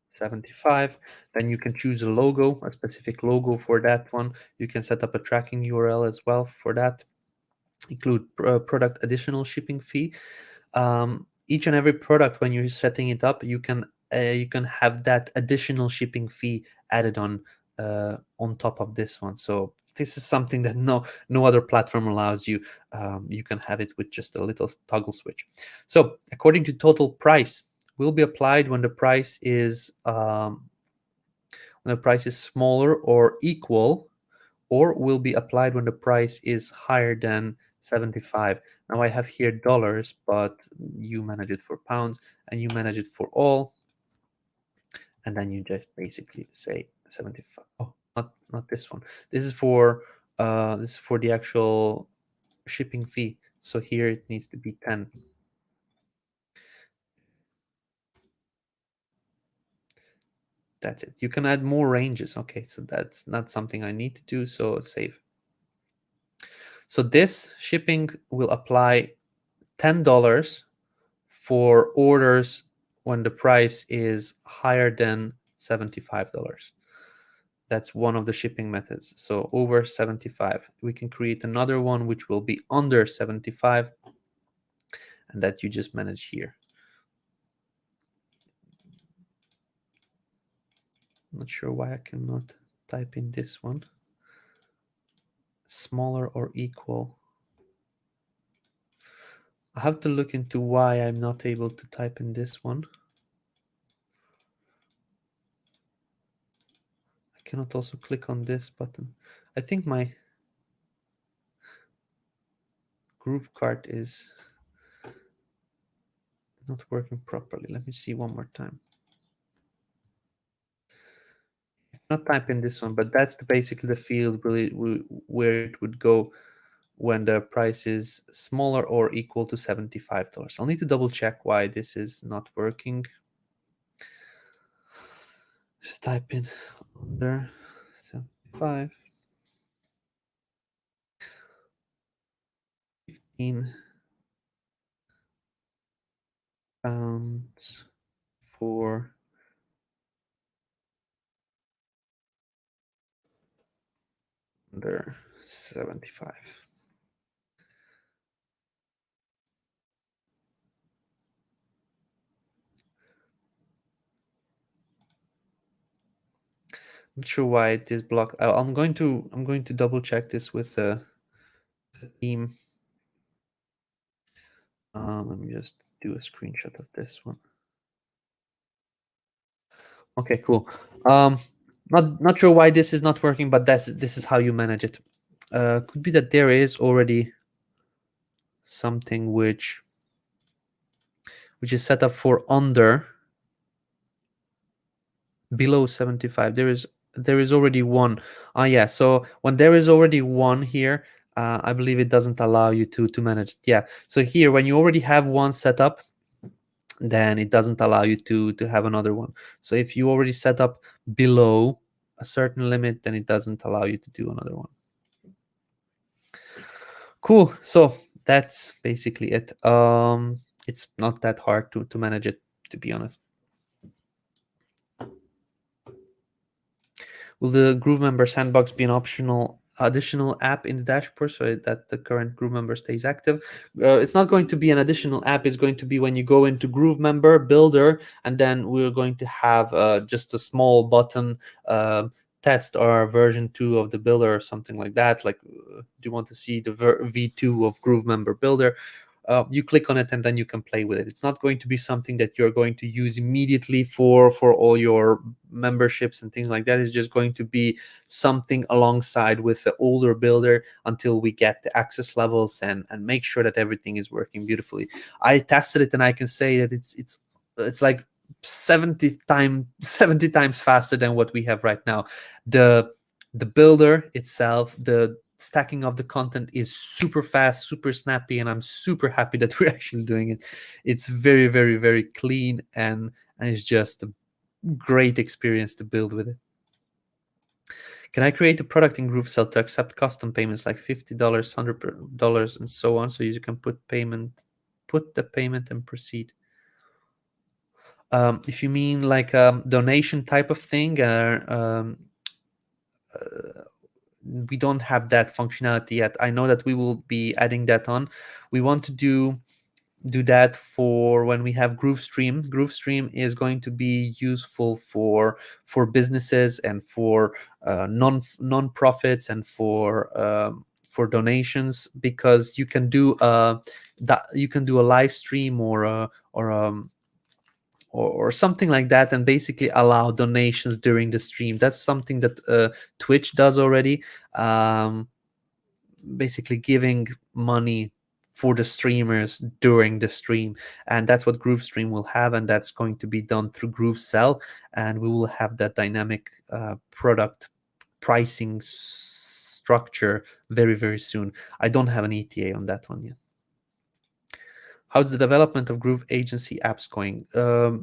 75. Then you can choose a logo, a specific logo for that one. You can set up a tracking URL as well for that. Include product additional shipping fee. Each and every product, when you're setting it up, you can have that additional shipping fee added on top of this one. So this is something that no other platform allows you. You can have it with just a little toggle switch. So according to total price, will be applied when the price is smaller or equal, or will be applied when the price is higher than 75. Now I have here dollars, but you manage it for pounds and you manage it for all. And then you just basically say 75. Oh, not this one. This is for the actual shipping fee. So here it needs to be 10. That's it. You can add more ranges. Okay, so that's not something I need to do, so save. So this shipping will apply $10 for orders when the price is higher than $75. That's one of the shipping methods. So over 75. We can create another one which will be under 75, and that you just manage here. Not sure why I cannot type in this one. Smaller or equal. I have to look into why I'm not able to type in this one. I cannot also click on this button. I think my GrooveKart is not working properly. Let me see one more time. Not type in this one, but that's basically the field where it would go when the price is smaller or equal to $75. I'll need to double check why this is not working. Just type in under 75, 15. pounds for under 75. Not sure why it is blocked. I'm going to double check this with the team. Let me just do a screenshot of this one. Okay, cool. Not sure why this is not working, but this is how you manage it. Could be that there is already something which is set up for under below 75. There is already one. Yeah, so when there is already one here, I believe it doesn't allow you to manage it. Yeah, so here when you already have one set up, then it doesn't allow you to have another one. So if you already set up below a certain limit, then it doesn't allow you to do another one. Cool. So that's basically it. It's not that hard to manage it, to be honest. Will the GrooveMember sandbox be an optional additional app in the dashboard so that the current GrooveMember stays active? It's not going to be an additional app. It's going to be when you go into GrooveMember Builder, and then we're going to have just a small button, test our version 2 of the builder or something like that. Like, do you want to see the V2 of GrooveMember Builder? You click on it and then you can play with it. It's not going to be something that you're going to use immediately for all your memberships and things like that. It's just going to be something alongside with the older builder until we get the access levels and make sure that everything is working beautifully. I tested it and I can say that it's like 70 times faster than what we have right now. The builder itself, the stacking of the content is super fast, super snappy, and I'm super happy that we're actually doing it. It's very, very, very clean, and it's just a great experience to build with it. Can I create a product in GrooveSell to accept custom payments like $50, $100, and so on, so you can put the payment and proceed? If you mean like a donation type of thing, we don't have that functionality yet. I know that we will be adding that on. We want to do that for when we have GrooveStream. GrooveStream is going to be useful for businesses and for non-profits and for donations, because you can do a live stream or something like that, and basically allow donations during the stream. That's something that Twitch does already. Basically giving money for the streamers during the stream, and that's what GrooveStream will have, and that's going to be done through GrooveSell, and we will have that dynamic product pricing structure very, very soon. I don't have an ETA on that one yet. How's the development of Groove Agency apps going?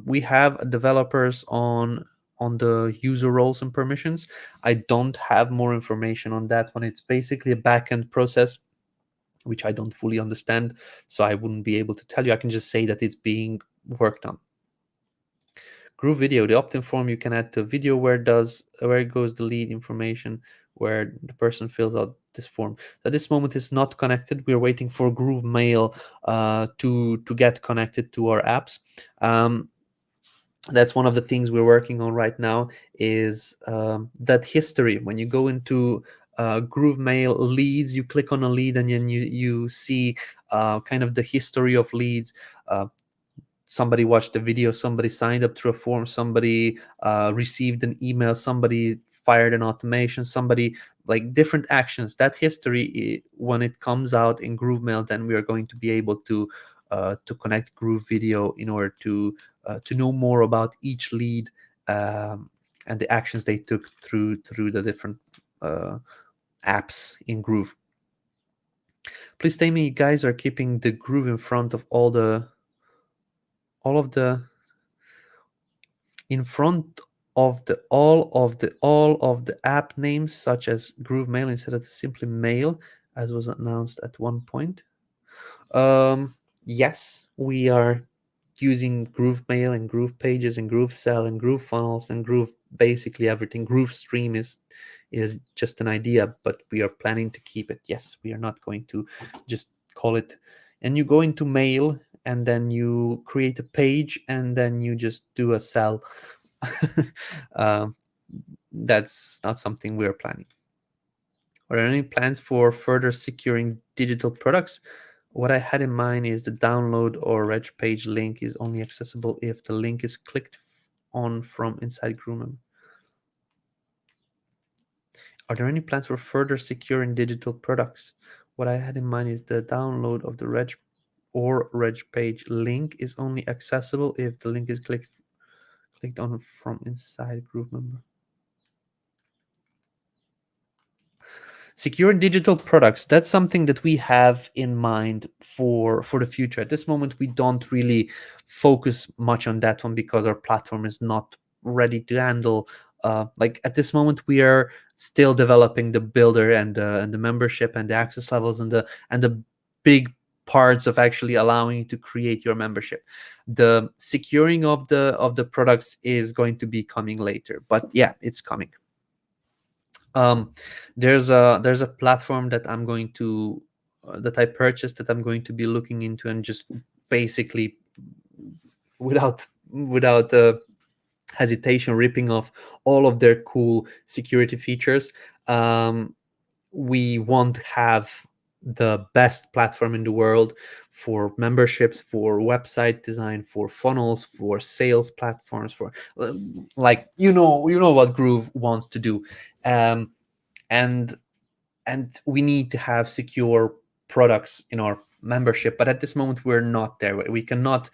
We have developers on the user roles and permissions. I don't have more information on that one. It's basically a backend process which I don't fully understand, so I wouldn't be able to tell you. I can just say that it's being worked on. GrooveVideo, the opt-in form you can add to a video where goes the lead information, where the person fills out this form. So at this moment it's not connected. We're waiting for GrooveMail to get connected to our apps. That's one of the things we're working on right now, is that history. When you go into GrooveMail leads, you click on a lead and then you see kind of the history of leads. Somebody watched the video, somebody signed up through a form, somebody received an email, somebody fired an automation, somebody, like, different actions. That history, when it comes out in GrooveMail, then we are going to be able to connect GrooveVideo in order to know more about each lead and the actions they took through the different apps in Groove. Please tell me you guys are keeping the Groove in front of all of the app names, such as GrooveMail, instead of simply mail, as was announced at one point. Yes, we are using GrooveMail and GroovePages and GrooveSell and GrooveFunnels and Groove basically everything. GrooveStream is just an idea, but we are planning to keep it. Yes, we are not going to just call it. And you go into mail and then you create a page and then you just do a sell. um, that's not something we're planning. Are there any plans for further securing digital products? What I had in mind is the download or reg page link is only accessible if the link is clicked on from inside GrooveMember. Are there any plans for further securing digital products? What I had in mind is the download of the reg or reg page link is only accessible if the link is clicked on from inside GrooveMember. Secure digital products, that's something that we have in mind for the future. At this moment, we don't really focus much on that one because our platform is not ready to handle. Like at this moment, we are still developing the builder and the membership and the access levels and the big parts of actually allowing you to create your membership. The securing of the products is going to be coming later, but yeah, it's coming. There's a platform that I'm going to that I purchased that I'm going to be looking into and just basically without hesitation ripping off all of their cool security features. We won't have the best platform in the world for memberships, for website design, for funnels, for sales platforms, for like you know what Groove wants to do. um, and we need to have secure products in our membership, but at this moment we're not there. We cannot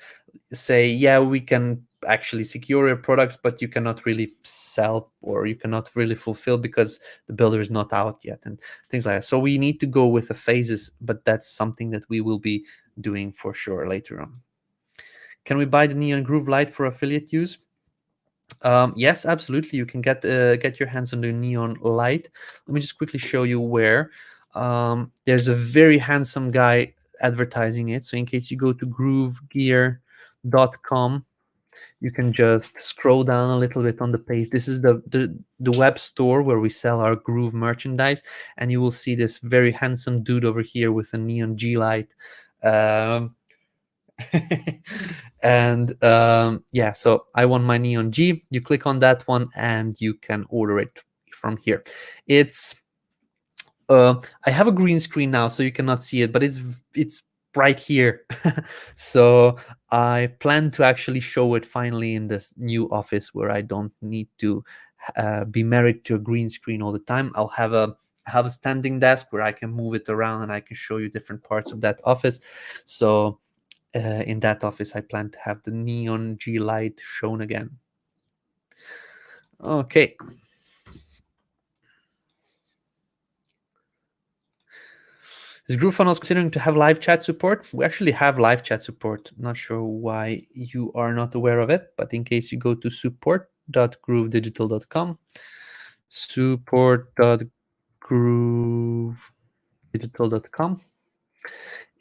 say, yeah, we can actually secure your products, but you cannot really sell or you cannot really fulfill because the builder is not out yet and things like that. So we need to go with the phases, but that's something that we will be doing for sure later on. Can we buy the Neon Groove Light for affiliate use? Yes, absolutely. You can get your hands on the Neon Light. Let me just quickly show you where. There's a very handsome guy advertising it. So in case you go to groovegear.com, you can just scroll down a little bit on the page. This is the web store where we sell our Groove merchandise, and you will see this very handsome dude over here with a neon G light. Um, and yeah, so I want my neon G. You click on that one and you can order it from here. It's I have a green screen now, so you cannot see it, but it's right here. So I plan to actually show it finally in this new office where I don't need to be married to a green screen all the time. I'll have a standing desk where I can move it around and I can show you different parts of that office. So in that office, I plan to have the neon G light shown again. Okay. Is GrooveFunnels considering to have live chat support? We actually have live chat support. Not sure why you are not aware of it, but in case you go to support.groovedigital.com, support.groovedigital.com,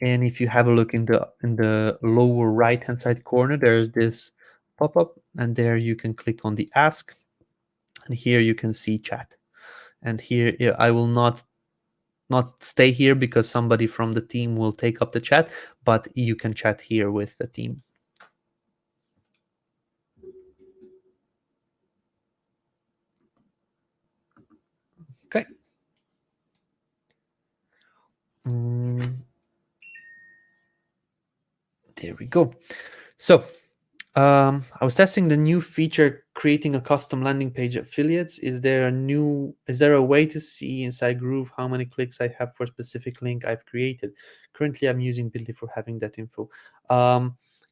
and if you have a look in the lower right hand side corner, there's this pop-up, and there you can click on the ask, and here you can see chat. And here I will not stay here because somebody from the team will take up the chat, but you can chat here with the team. Okay. There we go. So I was testing the new feature, creating a custom landing page affiliates. Is there a way to see inside Groove how many clicks I have for a specific link I've created? Currently, I'm using Bitly for having that info.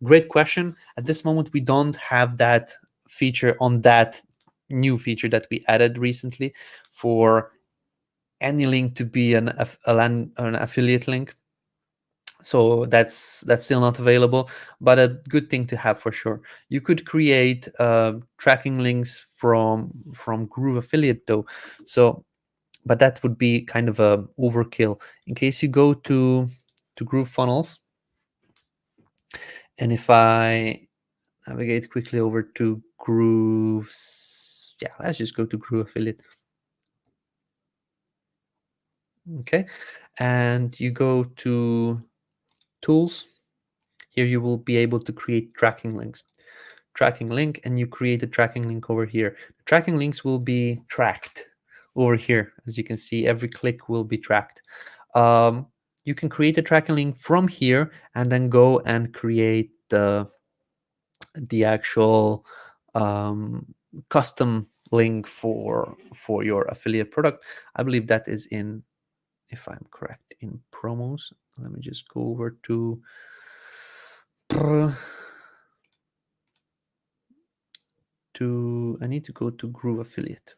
Great question. At this moment, we don't have that feature on that new feature that we added recently for any link to be an affiliate link. So that's still not available, but a good thing to have for sure. You could create tracking links from Groove affiliate though, so but that would be kind of a overkill. In case you go to GrooveFunnels And if I navigate quickly over to Grooves, yeah, let's just go to Groove Affiliate. Okay, and you go to Tools. Here you will be able to create tracking links. Tracking link, and you create a tracking link over here. The tracking links will be tracked over here. As you can see, every click will be tracked. You can create a tracking link from here and then go and create the actual custom link for your affiliate product. I believe that is in, if I'm correct, in promos. Let me just go over to I need to go to Groove Affiliate.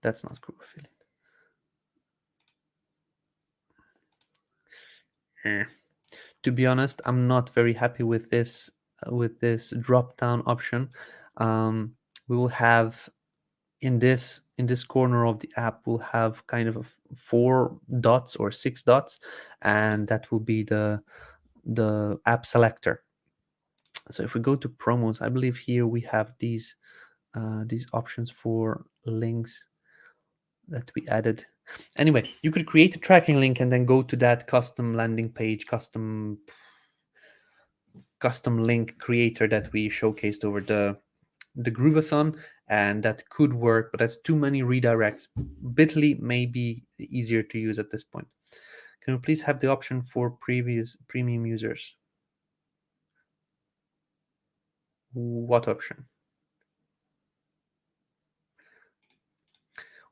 That's not Groove Affiliate. To be honest, I'm not very happy with this drop down option. We will have in this corner of the app, we'll have kind of 4 dots or 6 dots, and that will be the app selector. So if we go to promos, I believe here we have these options for links that we added. Anyway, you could create a tracking link and then go to that custom landing page, custom link creator that we showcased over the Groovathon, and that could work, but that's too many redirects. Bitly may be easier to use at this point. Can we please have the option for previous premium users? What option?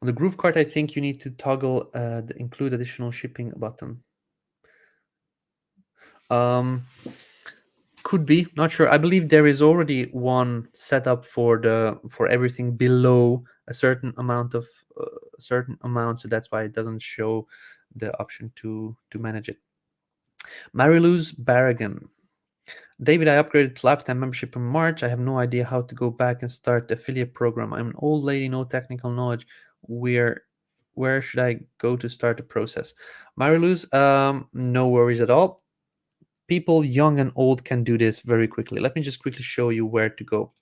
On the GrooveKart, I think you need to toggle the include additional shipping button. Could be, not sure. I believe there is already one set up for everything below a certain amount, so that's why it doesn't show the option to manage it. Mariluz Barragan. David, I upgraded to lifetime membership in March. I have no idea how to go back and start the affiliate program. I'm an old lady, no technical knowledge. Where should I go to start the process? Mariluz, no worries at all. People young and old can do this very quickly. Let me just quickly show you where to go.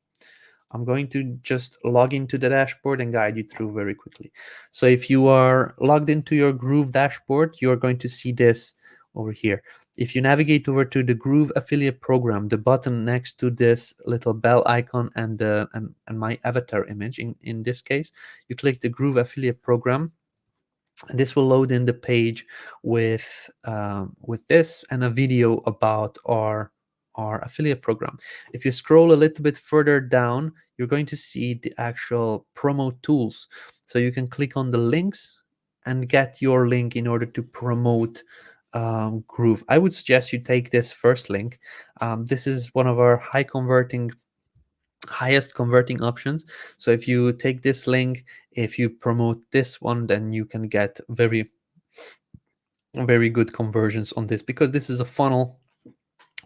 I'm going to just log into the dashboard and guide you through very quickly. So if you are logged into your Groove dashboard, you are going to see this over here. If you navigate over to the Groove affiliate program, the button next to this little bell icon and my avatar image, in this case, you click the Groove affiliate program, and this will load in the page with this and a video about our affiliate program. If you scroll a little bit further down, you're going to see the actual promo tools. So you can click on the links and get your link in order to promote Groove. I would suggest you take this first link. This is one of our highest converting options. So if you take this link, if you promote this one, then you can get very good conversions on this, because this is a funnel.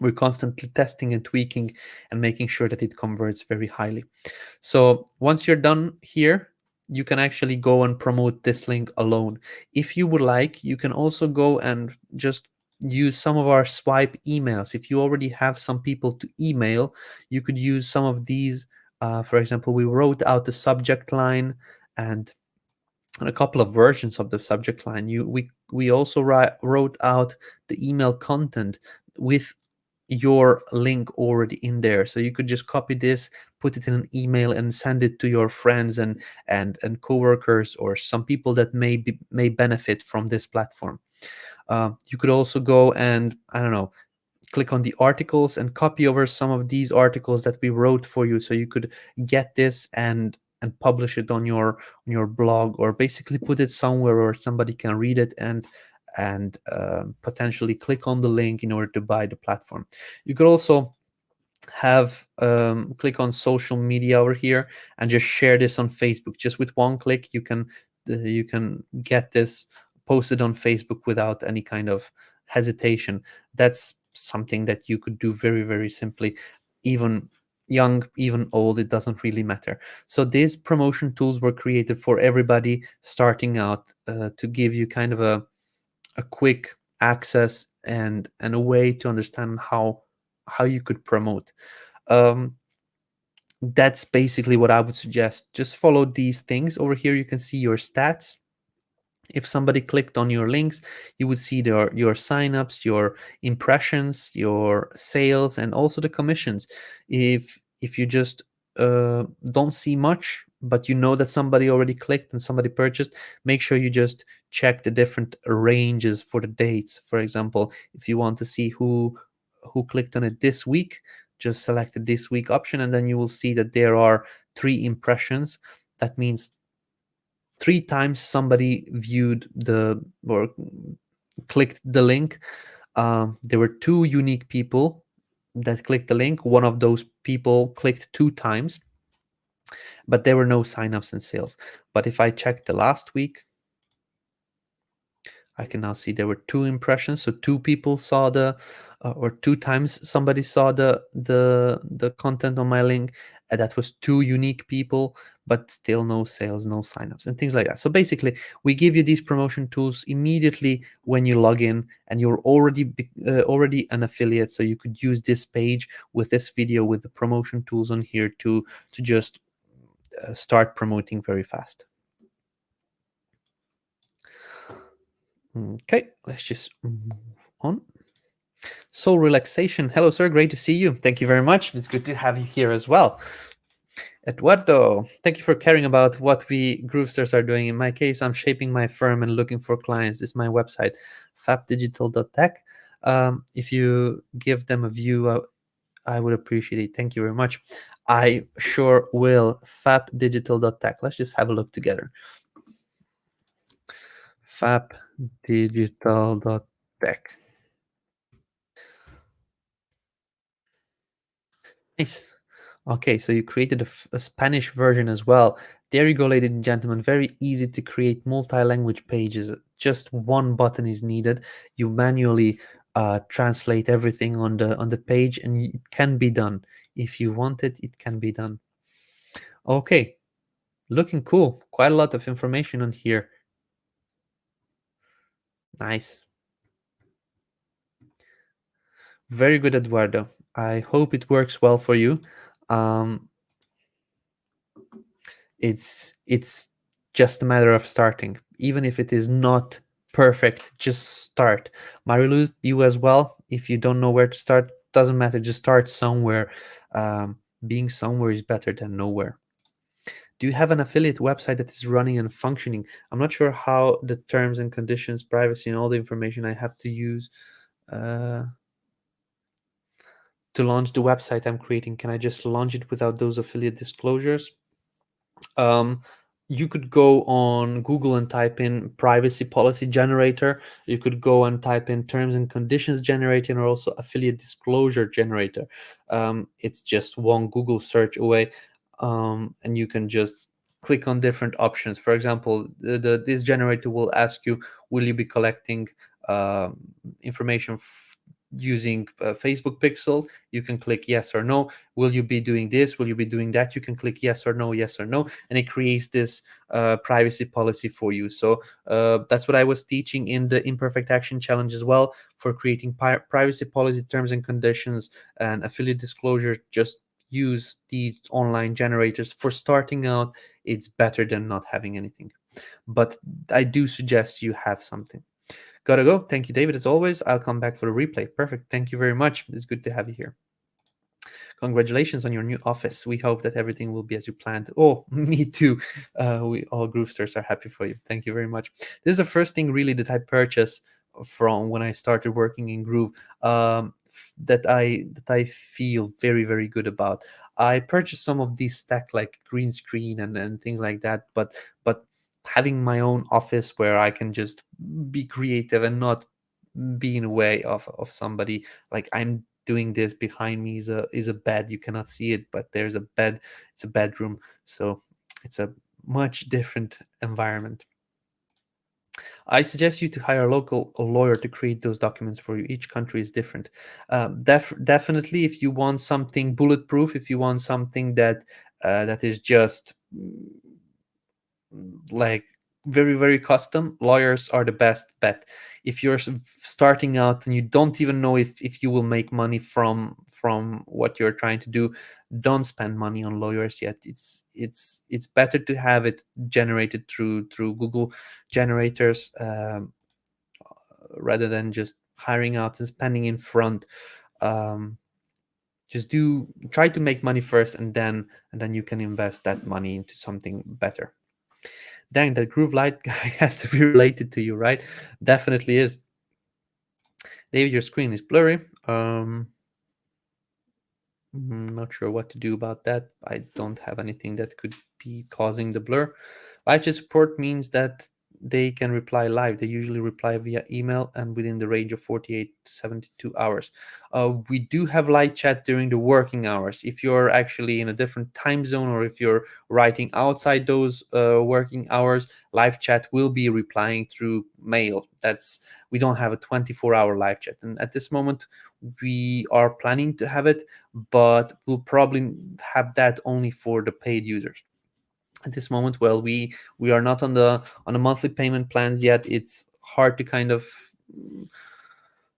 We're constantly testing and tweaking and making sure that it converts very highly. So once you're done here, you can actually go and promote this link alone. If you would like, you can also go and just use some of our swipe emails. If you already have some people to email, you could use some of these. For example, we wrote out the subject line and a couple of versions of the subject line. We also wrote out the email content with your link already in there, so you could just copy this, put it in an email, and send it to your friends and coworkers, or some people that may benefit from this platform. You could also go and, I don't know, click on the articles and copy over some of these articles that we wrote for you, so you could get this and publish it on your blog, or basically put it somewhere where somebody can read it and potentially click on the link in order to buy the platform. You could also have click on social media over here and just share this on Facebook. Just with one click, you can get this posted on Facebook without any kind of hesitation. That's something that you could do very, very simply. Even young, even old, it doesn't really matter. So these promotion tools were created for everybody starting out, to give you kind of a quick access and a way to understand how you could promote. um, that's basically what I would suggest. Just follow these things. Over here you can see your stats. If somebody clicked on your links, you would see your signups, your impressions, your sales, and also the commissions. If you just don't see much, but you know that somebody already clicked and somebody purchased, make sure you just check the different ranges for the dates. For example, if you want to see who clicked on it this week, just select the this week option, and then you will see that there are 3 impressions. That means 3 times somebody viewed the or clicked the link. There were 2 unique people that clicked the link. One of those people clicked 2 times, but there were no signups and sales. But if I check the last week, I can now see there were 2 impressions. So 2 people saw the, or 2 times somebody saw the content on my link. And that was 2 unique people, but still no sales, no signups, and things like that. So basically, we give you these promotion tools immediately when you log in, and you're already an affiliate. So you could use this page with this video with the promotion tools on here to just start promoting very fast. Okay, let's just move on. Soul Relaxation. Hello, sir. Great to see you. Thank you very much. It's good to have you here as well. Eduardo, thank you for caring about what we Groovesters are doing. In my case, I'm shaping my firm and looking for clients. This is my website, fabdigital.tech. If you give them a view, I would appreciate it. Thank you very much. I sure will. Fabdigital.tech. Let's just have a look together. Fabdigital.tech. Nice. Okay, so you created a Spanish version as well. There you go, ladies and gentlemen. Very easy to create multi-language pages. Just one button is needed. You manually translate everything on the page, and it can be done. If you want it, it can be done. Okay, looking cool. Quite a lot of information on here. Nice. Very good, Eduardo. I hope it works well for you. Um, it's just a matter of starting. Even if it is not perfect, just start. Marilu, you as well. If you don't know where to start, doesn't matter, just start somewhere. Being somewhere is better than nowhere. Do you have an affiliate website that is running and functioning? I'm not sure how the terms and conditions, privacy, and all the information I have to use to launch the website I'm creating. Can I just launch it without those affiliate disclosures? um, you could go on Google and type in privacy policy generator. You could go and type in terms and conditions generator, or also affiliate disclosure generator. It's just one Google search away, and you can just click on different options. For example, this generator will ask you, will you be collecting information using Facebook pixel? You can click yes or no. Will you be doing this? Will you be doing that? You can click yes or no, and it creates this privacy policy for you. So that's what I was teaching in the Imperfect Action Challenge as well, for creating privacy policy, terms and conditions, and affiliate disclosure. Just use these online generators. For starting out, it's better than not having anything. But I do suggest you have something. Gotta go. Thank you, David. As always, I'll come back for the replay. Perfect. Thank you very much. It's good to have you here. Congratulations on your new office. We hope that everything will be as you planned. Oh, me too. We all Groovesters are happy for you. Thank you very much. This is the first thing really that I purchased from when I started working in Groove, that I feel very, very good about. I purchased some of these stack like green screen and things like that, but having my own office where I can just be creative and not be in a way of somebody. Like, I'm doing this, behind me is a bed. You cannot see it, but there's a bed. It's a bedroom, so it's a much different environment. I suggest you to hire a lawyer to create those documents for you. Each country is different. Definitely, if you want something bulletproof, if you want something that is just like very custom, lawyers are the best bet. If you're starting out and you don't even know if you will make money from what you're trying to do, don't spend money on lawyers yet. It's better to have it generated through Google generators, rather than just hiring out and spending in front. um, just do try to make money first, and then you can invest that money into something better. Dang, that Groove Light guy has to be related to you, right? Definitely is. David, your screen is blurry. Not sure what to do about that. I don't have anything that could be causing the blur. Live chat support means that they can reply live. They usually reply via email and within the range of 48 to 72 hours. We do have live chat during the working hours. If you're actually in a different time zone, or if you're writing outside those working hours, live chat will be replying through mail. We don't have a 24-hour live chat. And at this moment, we are planning to have it, but we'll probably have that only for the paid users. At this moment, well, we are not on the monthly payment plans yet. It's hard to kind of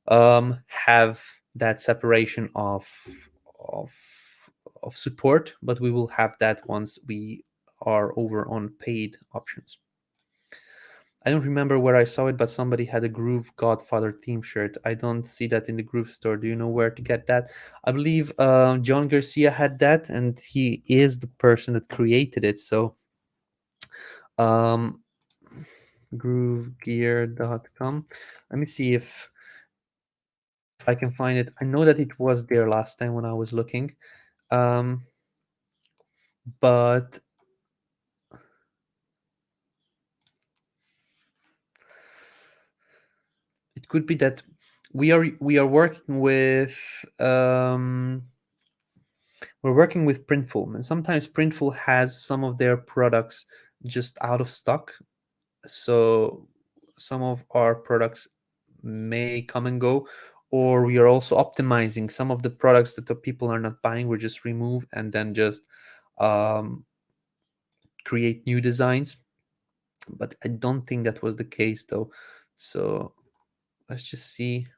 have that separation of of support, but we will have that once we are over on paid options. I don't remember where I saw it, but somebody had a Groove Godfather theme shirt. I don't see that in the Groove store. Do you know where to get that? I believe John Garcia had that, and he is the person that created it. So, um, groovegear.com. Let me see if I can find it. I know that it was there last time when I was looking, um, but it could be that we are working with we're working with Printful, and sometimes Printful has some of their products just out of stock. So some of our products may come and go, or we are also optimizing some of the products that the people are not buying. We just remove and then just um, create new designs. But I don't think that was the case though. So let's just see.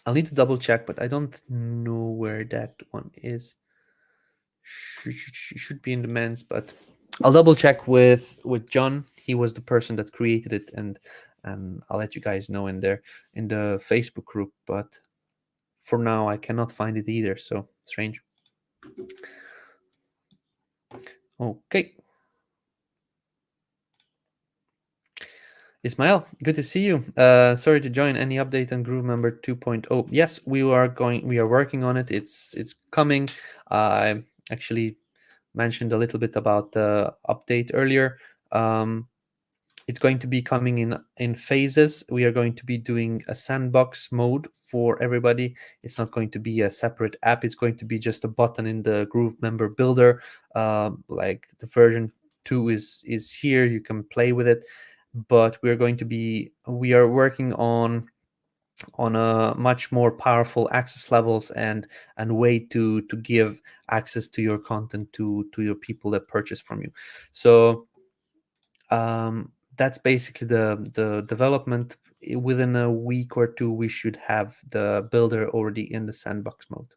I'll need to double check, but I don't know where that one is. Should be in the men's, but I'll double check with John. He was the person that created it, and I'll let you guys know in there in the Facebook group. But for now, I cannot find it either. So strange. Okay. Ismail, good to see you. Sorry to join. Any update on GrooveMember 2.0? Yes, we are working on it. It's coming. I actually mentioned a little bit about the update earlier. It's going to be coming in phases. We are going to be doing a sandbox mode for everybody. It's not going to be a separate app. It's going to be just a button in the GrooveMember builder. Like the version 2 is here. You can play with it, but we are working on a much more powerful access levels and way to give access to your content to your people that purchase from you. So that's basically the development. Within a week or two, we should have the builder already in the sandbox mode.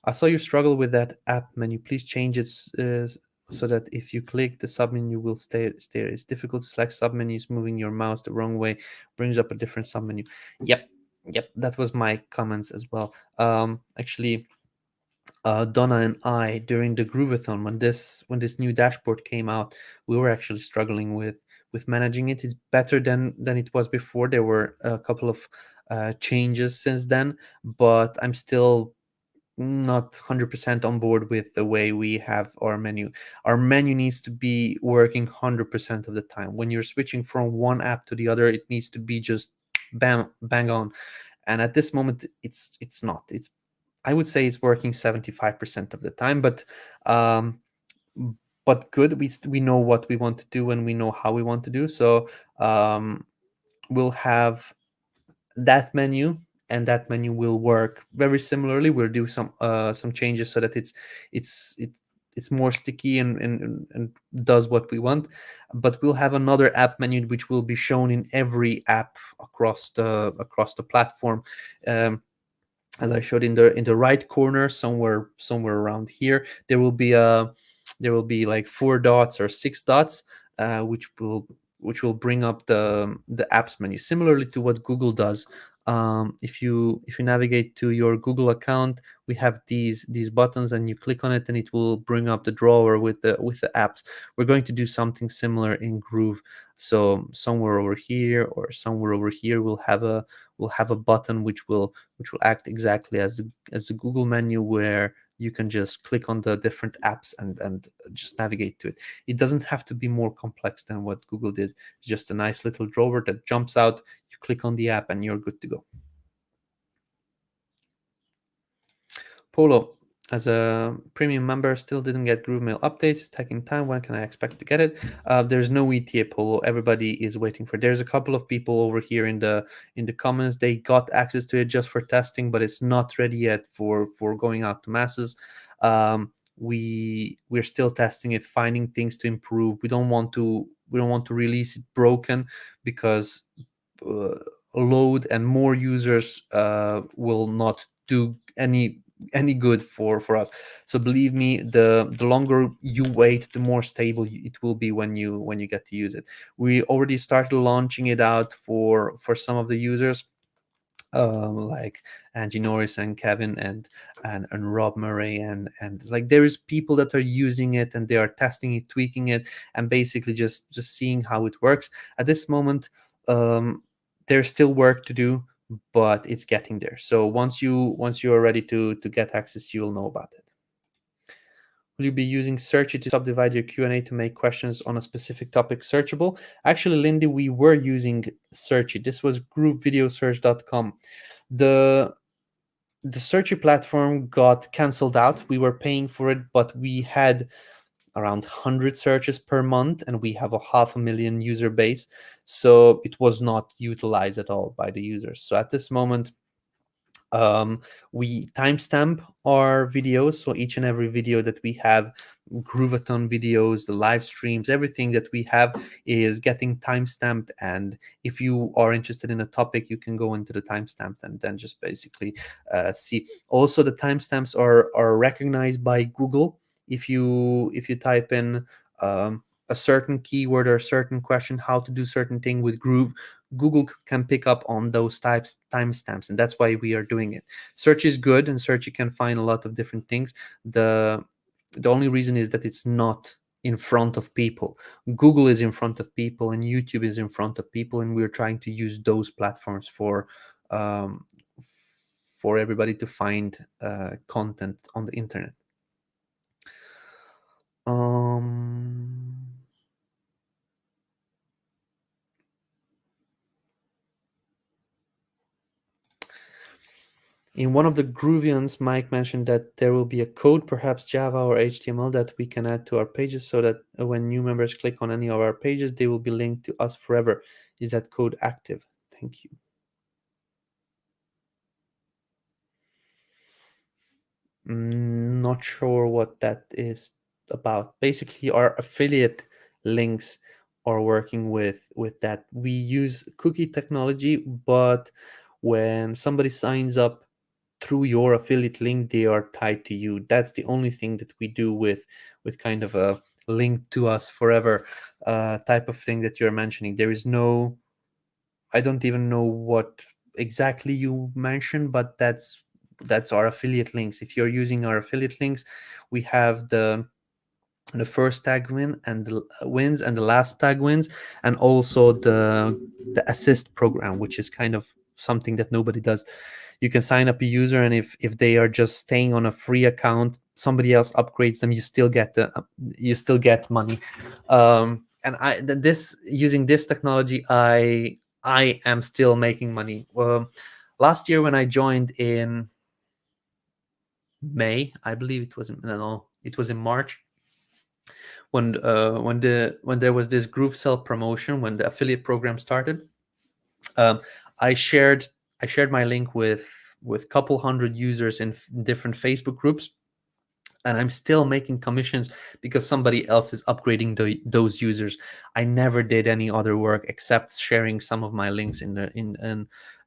I saw you struggle with that app menu. Please change it so that if you click the submenu will stay. It's difficult to select submenus. Moving your mouse the wrong way brings up a different submenu. Yep, that was my comments as well. Actually, Donna and I, during the Groovathon, when this new dashboard came out, we were actually struggling with managing it. It's better than it was before. There were a couple of changes since then, but I'm still not 100% on board with the way we have our menu. Our menu needs to be working 100% of the time. When you're switching from one app to the other, it needs to be just bang on. And at this moment, it's not. I would say it's working 75% of the time, um, but good. We know what we want to do and we know how we want to do. So we'll have that menu, and that menu will work very similarly. We'll do some changes so that it's it, it's more sticky and does what we want. But we'll have another app menu which will be shown in every app across the platform. As I showed in the right corner, somewhere around here, there will be like 4 dots or 6 dots, which will bring up the apps menu, similarly to what Google does. If you navigate to your Google account, we have these buttons, and you click on it, and it will bring up the drawer with the apps. We're going to do something similar in Groove. So somewhere over here or somewhere over here, we'll have a button which will act exactly as the Google menu, where you can just click on the different apps and just navigate to it. It doesn't have to be more complex than what Google did. It's just a nice little drawer that jumps out. You click on the app and you're good to go. Polo, as a premium member, still didn't get GrooveMail updates. It's taking time. When can I expect to get it? There's no ETA, Polo. Everybody is waiting for it. There's a couple of people over here in the comments. They got access to it just for testing, but it's not ready yet for going out to masses. We're still testing it, finding things to improve. We don't want to release it broken, because uh, load and more users will not do any good for us. So believe me, the longer you wait, the more stable it will be when you get to use it. We already started launching it out for some of the users, like Angie Norris and Kevin and Rob Murray, and like there is people that are using it, and they are testing it, tweaking it, and basically just seeing how it works. At this moment, there's still work to do, but it's getting there. So once you are ready to get access, you will know about it. Will you be using Searchie to subdivide your Q&A to make questions on a specific topic searchable? Actually, Lindy, we were using Searchie. This was groovevideosearch.com. The Searchie platform got canceled out. We were paying for it, but we had around 100 searches per month, and we have a 500,000 user base. So it was not utilized at all by the users. So at this moment, we timestamp our videos. So each and every video that we have, Groovathon videos, the live streams, everything that we have is getting timestamped. And if you are interested in a topic, you can go into the timestamps and then just basically see. Also, the timestamps are recognized by Google. If you type in a certain keyword or a certain question, how to do certain thing with Groove, Google can pick up on those timestamps, and that's why we are doing it. Search is good, and Search you can find a lot of different things. The only reason is that it's not in front of people. Google is in front of people, and YouTube is in front of people, and we're trying to use those platforms um, for everybody to find content on the internet. In one of the Groovians, Mike mentioned that there will be a code, perhaps Java or HTML, that we can add to our pages so that when new members click on any of our pages, they will be linked to us forever. Is that code active? Thank you. Not sure what that is about. Basically, our affiliate links are working with that. We use cookie technology, but when somebody signs up through your affiliate link, they are tied to you. That's the only thing that we do with kind of a link to us forever type of thing that you're mentioning. There is no, I don't even know what exactly you mentioned, but that's our affiliate links. If you're using our affiliate links, we have the first tag wins and the last tag wins, and also the assist program, which is kind of something that nobody does. You can sign up a user, and if they are just staying on a free account, somebody else upgrades them, you still get money. And this using this technology, I am still making money. Last year when I joined in May, I believe it was. No, it was in March, when there was this GrooveSell promotion, when the affiliate program started. um, I shared my link with couple hundred users in different Facebook groups, and I'm still making commissions because somebody else is upgrading those users. I never did any other work except sharing some of my links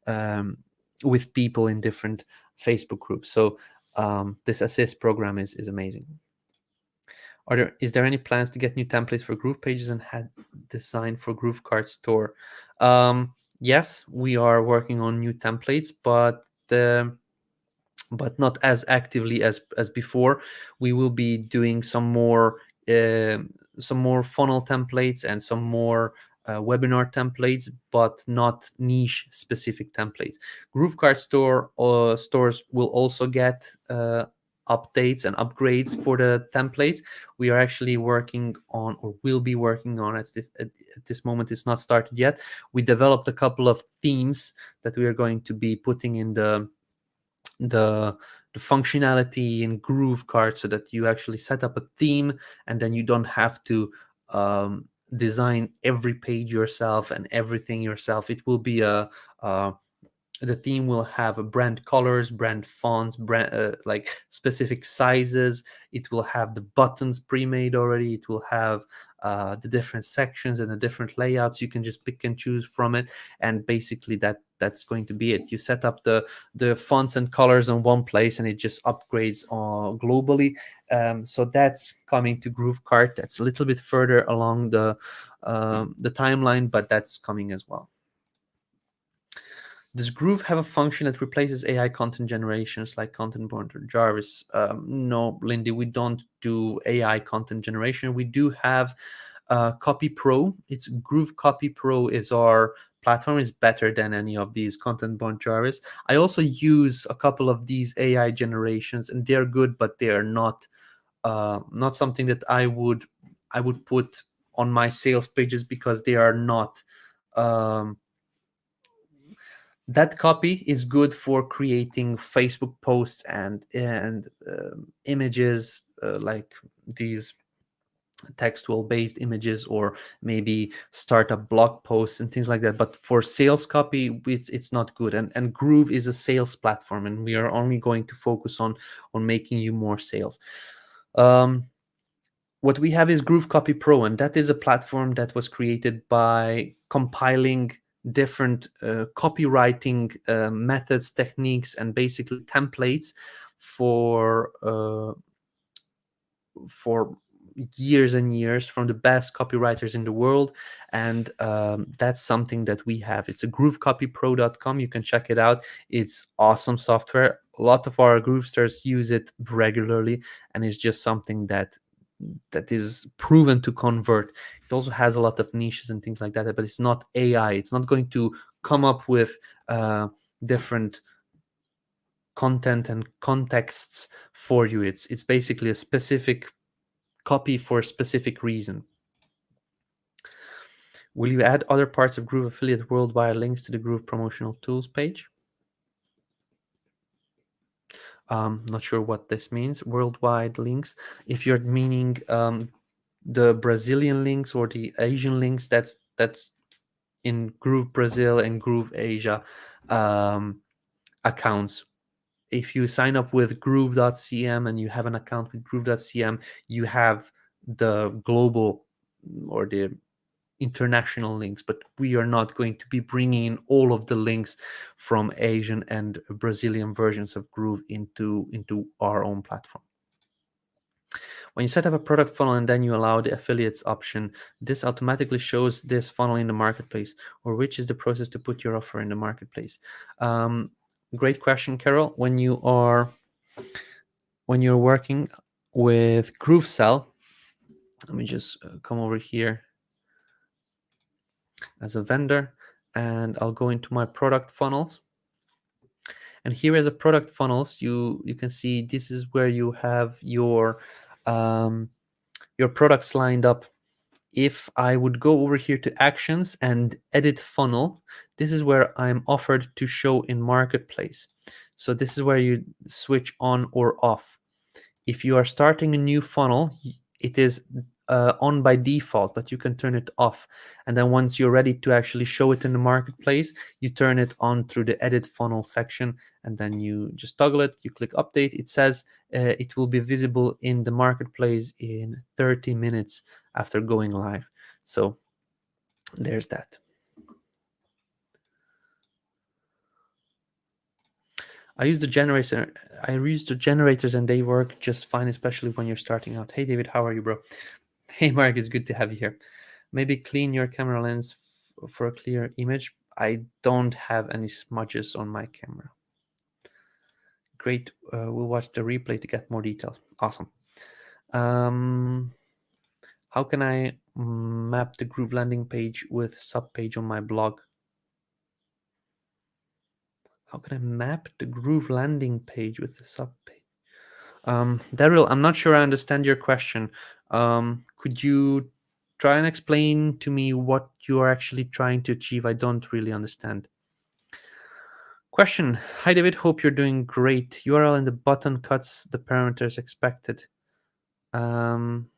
um, with people in different Facebook groups. So this assist program is amazing. Is there any plans to get new templates for GroovePages and head design for GrooveKart store? Yes, we are working on new templates, but not as actively as before. We will be doing some more funnel templates and some more webinar templates, but not niche specific templates. GrooveKart stores will also get updates and upgrades for the templates. We are actually working on, or will be working on, at this moment it's not started yet. We developed a couple of themes that we are going to be putting in the functionality in GrooveKart, so that you actually set up a theme and then you don't have to design every page yourself and everything yourself. It will be the theme will have brand colors, brand fonts, brand like specific sizes. It will have the buttons pre-made already. It will have the different sections and the different layouts. You can just pick and choose from it, and basically that's going to be it. You set up the fonts and colors in one place, and it just upgrades globally. So that's coming to GrooveKart. That's a little bit further along the timeline, but that's coming as well. Does Groove have a function that replaces AI content generations like Content Born or Jarvis? No, Lindy, we don't do AI content generation. We do have Copy Pro. It's Groove Copy Pro is our platform. Is better than any of these Content Born Jarvis. I also use a couple of these AI generations, and they're good, but they are not something that I would put on my sales pages, because they are not. That copy is good for creating Facebook posts and images, like these textual based images, or maybe startup blog posts and things like that. But for sales copy, it's not good. And Groove is a sales platform, and we are only going to focus on making you more sales. What we have is Groove Copy Pro, and that is a platform that was created by compiling different copywriting methods, techniques, and basically templates for years and years from the best copywriters in the world. And that's something that we have. It's a groovecopypro.com. You can check it out. It's awesome software. A lot of our Groovesters use it regularly, and it's just something that is proven to convert. It also has a lot of niches and things like that, but it's not AI. It's not going to come up with different content and contexts for you. It's basically a specific copy for a specific reason. Will you add other parts of Groove Affiliate worldwide links to the Groove promotional tools page? Not sure what this means. Worldwide links. If you're meaning the Brazilian links or the Asian links, that's in Groove Brazil and Groove Asia accounts. If you sign up with groove.cm and you have an account with groove.cm, you have the global or the international links, but we are not going to be bringing in all of the links from Asian and Brazilian versions of Groove into our own platform. When you set up a product funnel and then you allow the affiliates option, this automatically shows this funnel in the marketplace, or which is the process to put your offer in the marketplace? Great question, Carol. When you're working with GrooveSell, let me just come over here as a vendor, and I'll go into my product funnels. And here as a product funnels, you can see this is where you have your products lined up. If I would go over here to actions and edit funnel, this is where I'm offered to show in marketplace. So this is where you switch on or off. If you are starting a new funnel, it is on by default, but you can turn it off. And then once you're ready to actually show it in the marketplace, you turn it on through the edit funnel section, and then you just toggle it. You click update. It says it will be visible in the marketplace in 30 minutes after going live. So there's that. I use the generator. I use the generators and they work just fine, especially when you're starting out. Hey David, how are you, bro? Hey Mark, it's good to have you here. Maybe clean your camera lens for a clear image. I don't have any smudges on my camera. Great. We'll watch the replay to get more details. Awesome. How can I map the Groove landing page with subpage on my blog? How can I map the Groove landing page with the subpage? Daryl, I'm not sure I understand your question. Could you try and explain to me what you are actually trying to achieve? I don't really understand. Question. Hi, David. Hope you're doing great. URL in the button cuts the parameters expected. This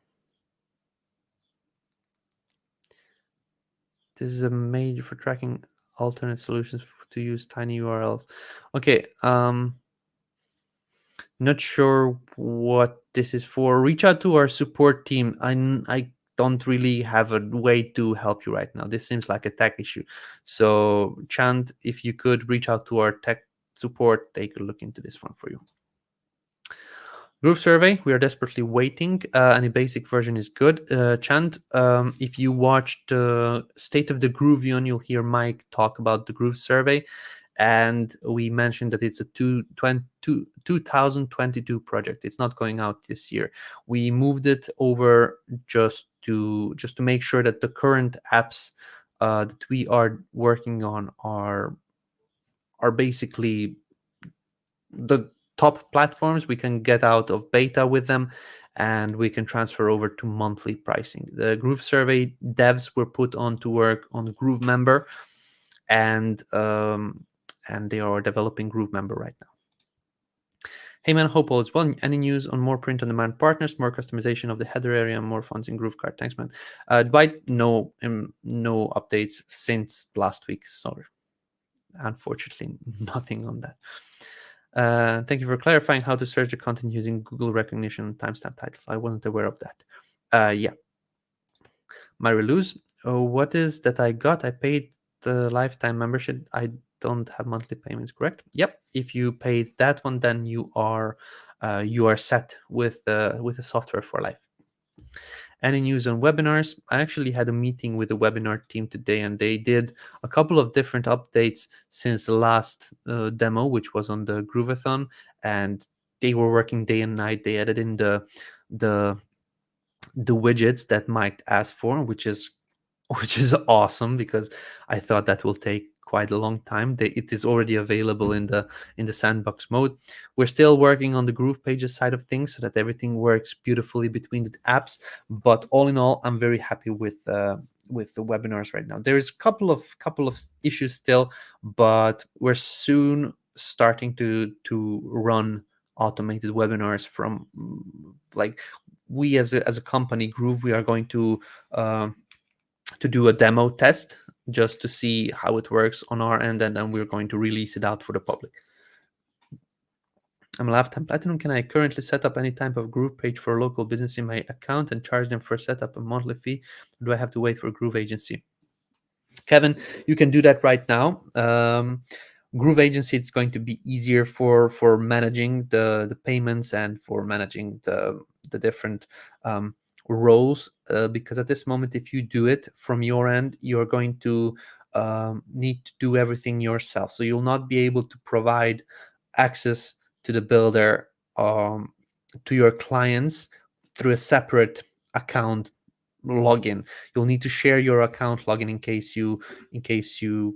is a major for tracking alternate solutions to use tiny URLs. Okay. Not sure what this is for. Reach out to our support team. I don't really have a way to help you right now. This seems like a tech issue. So Chant, if you could reach out to our tech support, they could look into this one for you. Groove survey, we are desperately waiting. Any basic version is good. Chant, if you watched State of the Groovion, you'll hear Mike talk about the Groove survey. And we mentioned that it's a 2022 project. It's not going out this year. We moved it over just to make sure that the current apps that we are working on are basically the top platforms. We can get out of beta with them, and we can transfer over to monthly pricing. The Groove survey devs were put on to work on GrooveMember, and they are developing GrooveMember right now. Hey man, hope all is well. Any news on more print-on-demand partners, more customization of the header area, more funds in GrooveKart? Thanks, man. Dwight, no updates since last week. Sorry, unfortunately, nothing on that. Thank you for clarifying how to search the content using Google recognition and timestamp titles. I wasn't aware of that. Yeah. Myra Luz, what is that I got? I paid the lifetime membership. I don't have monthly payments, correct? Yep. If you paid that one, then you are set with the software for life. Any news on webinars? I actually had a meeting with the webinar team today, and they did a couple of different updates since the last demo, which was on the Groovathon, and they were working day and night. They added in the widgets that Mike asked for, which is awesome, because I thought that will take quite a long time. It is already available in the sandbox mode. We're still working on the GroovePages side of things so that everything works beautifully between the apps. But all in all, I'm very happy with the webinars right now. There is a couple of issues still, but we're soon starting to run automated webinars from like we as a company, Groove. We are going to do a demo test just to see how it works on our end, and then we're going to release it out for the public. I'm a lifetime platinum. Can I currently set up any type of Groove page for a local business in my account and charge them for setup a monthly fee? Or do I have to wait for a Groove agency? Kevin, you can do that right now. Groove agency, it's going to be easier for managing the payments and for managing the different roles, because at this moment, if you do it from your end, you're going to need to do everything yourself. So you'll not be able to provide access to the builder to your clients through a separate account login. You'll need to share your account login in case you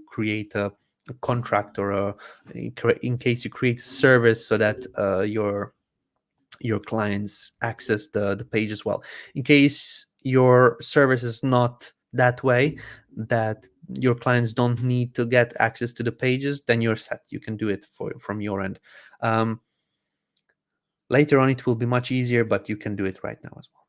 create a contract, or in case you create a service, so that your clients access the page as well. In case your service is not that way, that your clients don't need to get access to the pages, then you're set. You can do it from your end. Later on, it will be much easier, but you can do it right now as well.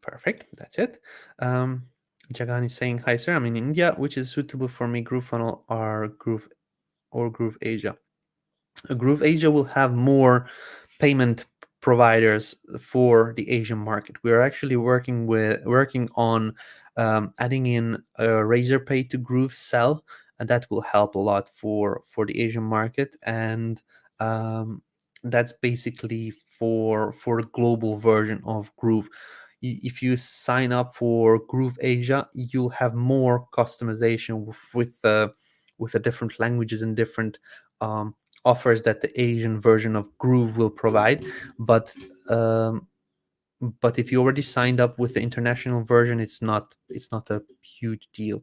Perfect. That's it. Jagan is saying, hi, sir. I'm in India. Which is suitable for me, GrooveFunnel or Groove Asia? Groove Asia will have more payment providers for the Asian market. We are actually working on adding in Razorpay to GrooveSell, and that will help a lot for the Asian market. And that's basically for the global version of Groove. If you sign up for Groove Asia, you'll have more customization with the different languages and different offers that the Asian version of Groove will provide. But if you already signed up with the international version, it's not a huge deal.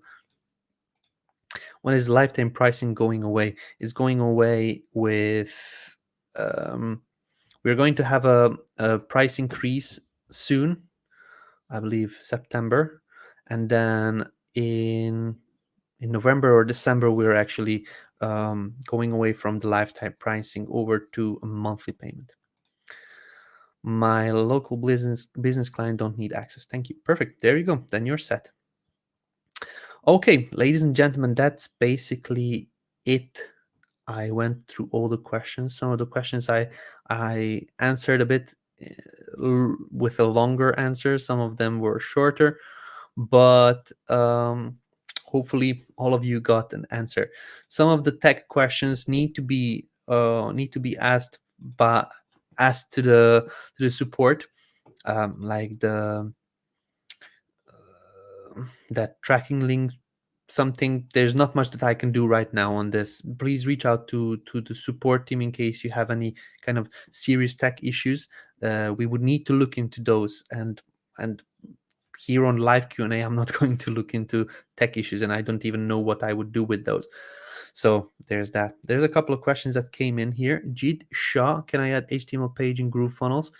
When is lifetime pricing going away? It's going away with we're going to have a price increase soon, I believe September, and then in November or December we're actually going away from the lifetime pricing over to a monthly payment. My local business client don't need access. Thank you. Perfect. There you go. Then you're set. Okay, ladies and gentlemen, that's basically it. I went through all the questions. Some of the questions I answered a bit with a longer answer. Some of them were shorter, but hopefully all of you got an answer. Some of the tech questions need to be asked to the support, like the that tracking link something. There's not much that I can do right now on this. Please reach out to the support team in case you have any kind of serious tech issues. We would need to look into those, and here on live Q&A, I'm not going to look into tech issues, and I don't even know what I would do with those. So there's that. There's a couple of questions that came in here. Jid Shah, can I add HTML page in GrooveFunnels?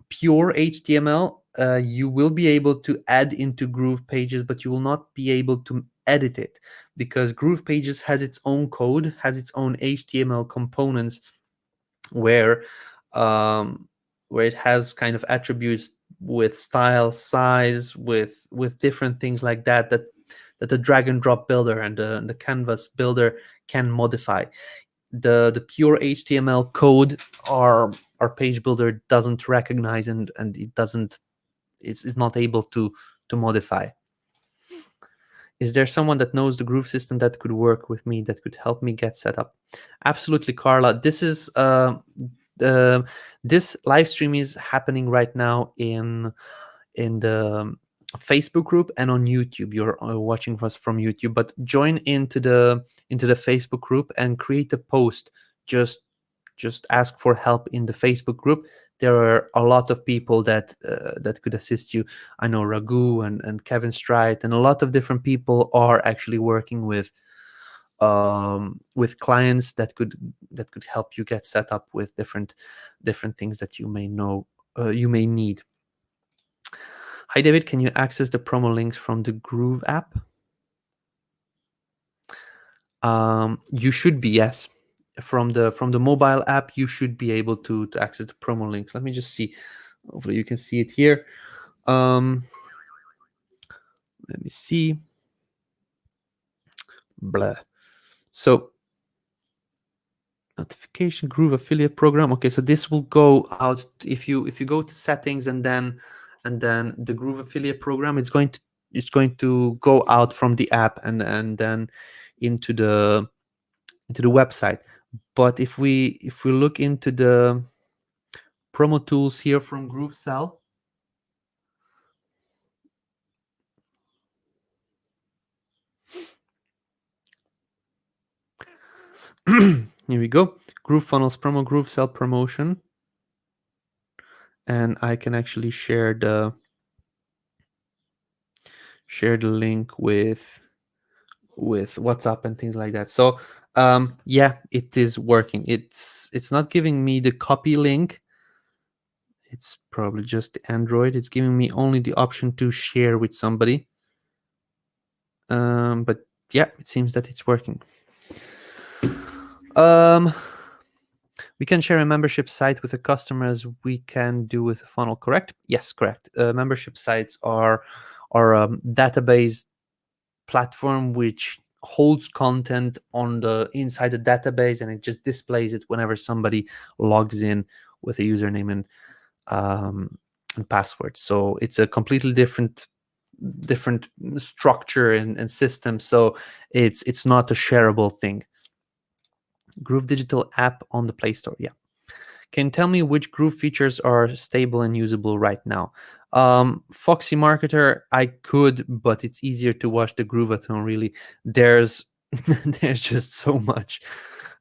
Pure HTML, you will be able to add into GroovePages, but you will not be able to edit it, because GroovePages has its own code, has its own HTML components, where it has kind of attributes with style, size, with different things like that the drag and drop builder and the canvas builder can modify. The pure HTML code our page builder doesn't recognize, and it's not able to modify. Is there someone that knows the Groove system that could work with me, that could help me get set up? Absolutely, Carla. This is this live stream is happening right now in the Facebook group and on YouTube. You're watching us from YouTube, but join into the Facebook group and create a post. Just ask for help in the Facebook group. There are a lot of people that could assist you. I know Raghu and Kevin Strite and a lot of different people are actually working with clients that could help you get set up with different things that you may know you may need. Hi David, can you access the promo links from the Groove app? You should be, yes. From the mobile app, you should be able to access the promo links. Let me just see. Hopefully you can see it here. Let me see. Blah. So notification Groove affiliate program. Okay, so this will go out if you go to settings and then the Groove affiliate program. It's going to go out from the app and then into the website. But if we look into the promo tools here from GrooveSell, here we go. GrooveFunnels promo, GrooveSell promotion, and I can actually share the link with WhatsApp and things like that. So yeah, it is working. It's not giving me the copy link. It's probably just the Android. It's giving me only the option to share with somebody. But yeah, it seems that it's working. We can share a membership site with a customer as we can do with a funnel, correct? Yes, correct. Membership sites are database platform which holds content on the inside the database, and it just displays it whenever somebody logs in with a username and password. So it's a completely different structure and system. So it's not a shareable thing. Groove Digital app on the Play Store. Yeah. Can you tell me which Groove features are stable and usable right now? Foxy Marketer, I could, but it's easier to watch the Groovathon. Really, there's there's just so much.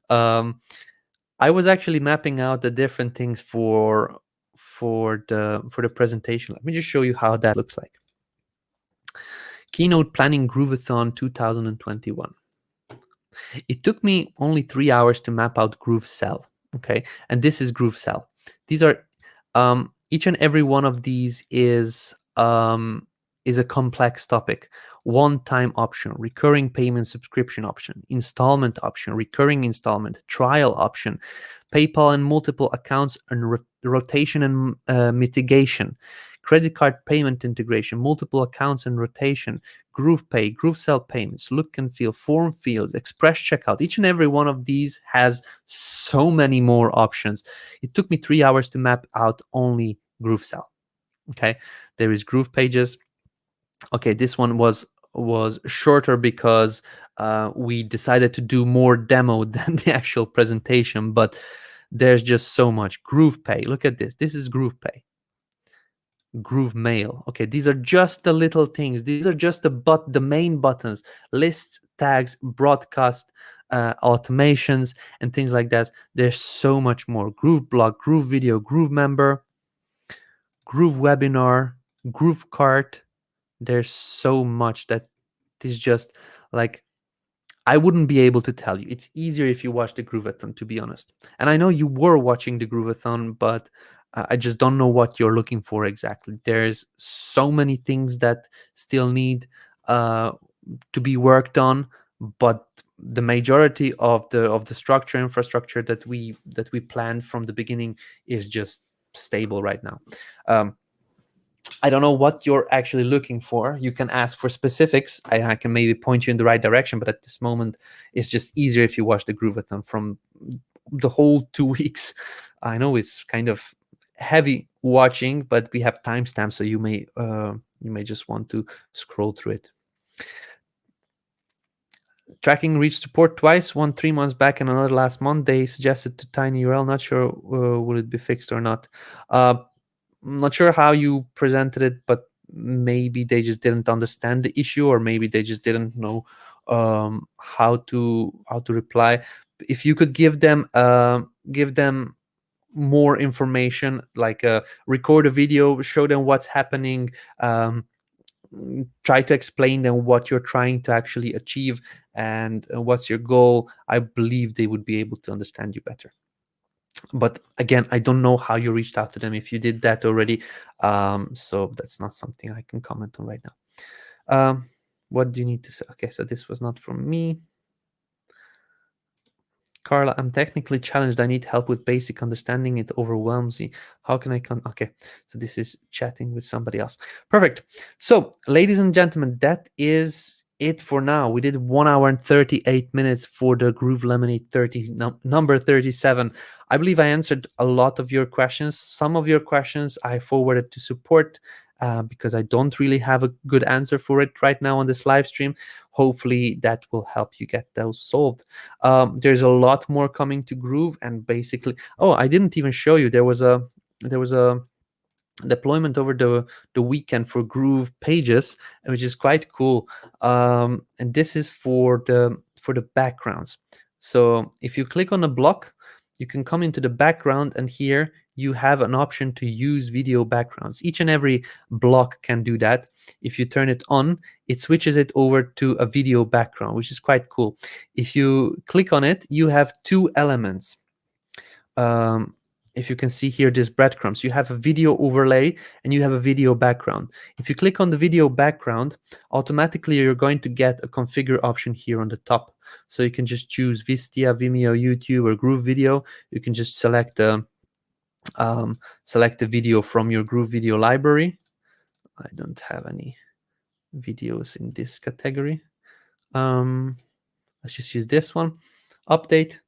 I was actually mapping out the different things for the presentation. Let me just show you how that looks like. Keynote Planning Groovathon 2021. It took me only 3 hours to map out GrooveSell. Okay, and this is GrooveSell. These are each and every one of these is a complex topic. One-time option, recurring payment subscription option, installment option, recurring installment, trial option, PayPal and multiple accounts, and rotation and mitigation, credit card payment integration, multiple accounts and rotation, GroovePay, GrooveSell payments, look and feel, form fields, express checkout. Each and every one of these has so many more options. It took me 3 hours to map out only GrooveSell. Okay, there is GroovePages. Okay, this one was shorter because we decided to do more demo than the actual presentation, but there's just so much. GroovePay, look at this. This is GroovePay. GrooveMail. Okay, these are just the little things. These are just the main buttons, lists, tags, broadcast, automations, and things like that. There's so much more. GrooveBlog, GrooveVideo, GrooveMember, GrooveWebinar, GrooveKart. There's so much that is just like, I wouldn't be able to tell you. It's easier if you watch the Groovathon, to be honest. And I know you were watching the Groovathon, but I just don't know what you're looking for exactly. There's so many things that still need to be worked on, but the majority of the structure infrastructure that we planned from the beginning is just stable right now. I don't know what you're actually looking for. You can ask for specifics. I can maybe point you in the right direction, but at this moment, it's just easier if you watch the Groovathon from the whole 2 weeks. I know it's kind of heavy watching, but we have timestamps, so you may just want to scroll through it. Tracking reached support twice, one 3 months back and another last month. They suggested to tinyurl. Not sure will it be fixed or not. I'm not sure how you presented it, but maybe they just didn't understand the issue, or maybe they just didn't know how to reply. If you could give them more information, like record a video, show them what's happening, try to explain them what you're trying to actually achieve and what's your goal, I believe they would be able to understand you better. But again, I don't know how you reached out to them, if you did that already. So that's not something I can comment on right now. What do you need to say? Okay, so this was not from me. Carla, I'm technically challenged. I need help with basic understanding. It overwhelms me. How can I okay, so this is chatting with somebody else. Perfect. So, ladies and gentlemen, that is it for now. We did 1 hour and 38 minutes for the Groove LemonAid number 37. I believe I answered a lot of your questions. Some of your questions I forwarded to support because I don't really have a good answer for it right now on this live stream. Hopefully that will help you get those solved. There's a lot more coming to Groove, and basically, oh, I didn't even show you. There was a deployment over the weekend for GroovePages, which is quite cool. And this is for the backgrounds. So if you click on a block, you can come into the background, and here you have an option to use video backgrounds. Each and every block can do that. If you turn it on, it switches it over to a video background, which is quite cool. If you click on it, you have 2 elements. if you can see here, this breadcrumbs, you have a video overlay and you have a video background. If you click on the video background, automatically you're going to get a configure option here on the top. So you can just choose Vistia, Vimeo, YouTube, or GrooveVideo. You can just select the video from your GrooveVideo library. I don't have any videos in this category. Let's just use this one. Update.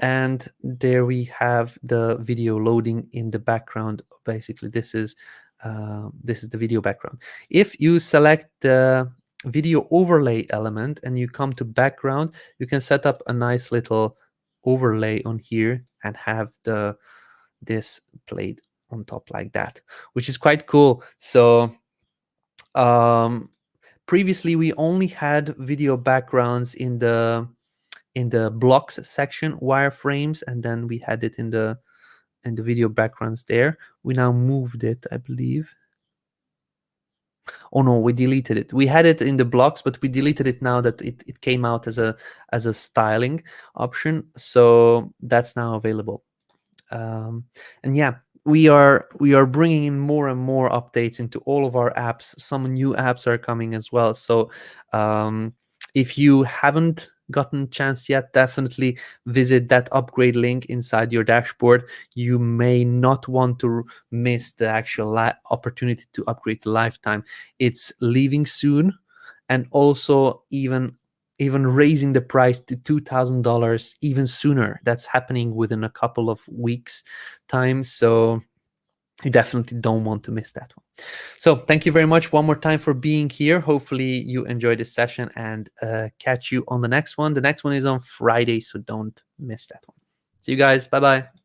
And there we have the video loading in the background. Basically, this is the video background. If you select the video overlay element and you come to background, you can set up a nice little overlay on here and have this played on top like that, which is quite cool. So previously we only had video backgrounds in the blocks section, wireframes, and then we had it in the video backgrounds there. We now moved it, I believe. Oh no, we deleted it. We had it in the blocks, but we deleted it now that it came out as a styling option. So that's now available. And yeah, we are bringing in more and more updates into all of our apps. Some new apps are coming as well. So if you haven't gotten a chance yet, definitely visit that upgrade link inside your dashboard. You may not want to miss the actual opportunity to upgrade the lifetime. It's leaving soon, and also even raising the price to $2,000 even sooner. That's happening within a couple of weeks time. So you definitely don't want to miss that one. So thank you very much one more time for being here. Hopefully you enjoyed this session, and catch you on the next one. The next one is on Friday, so don't miss that one. See you guys. Bye-bye.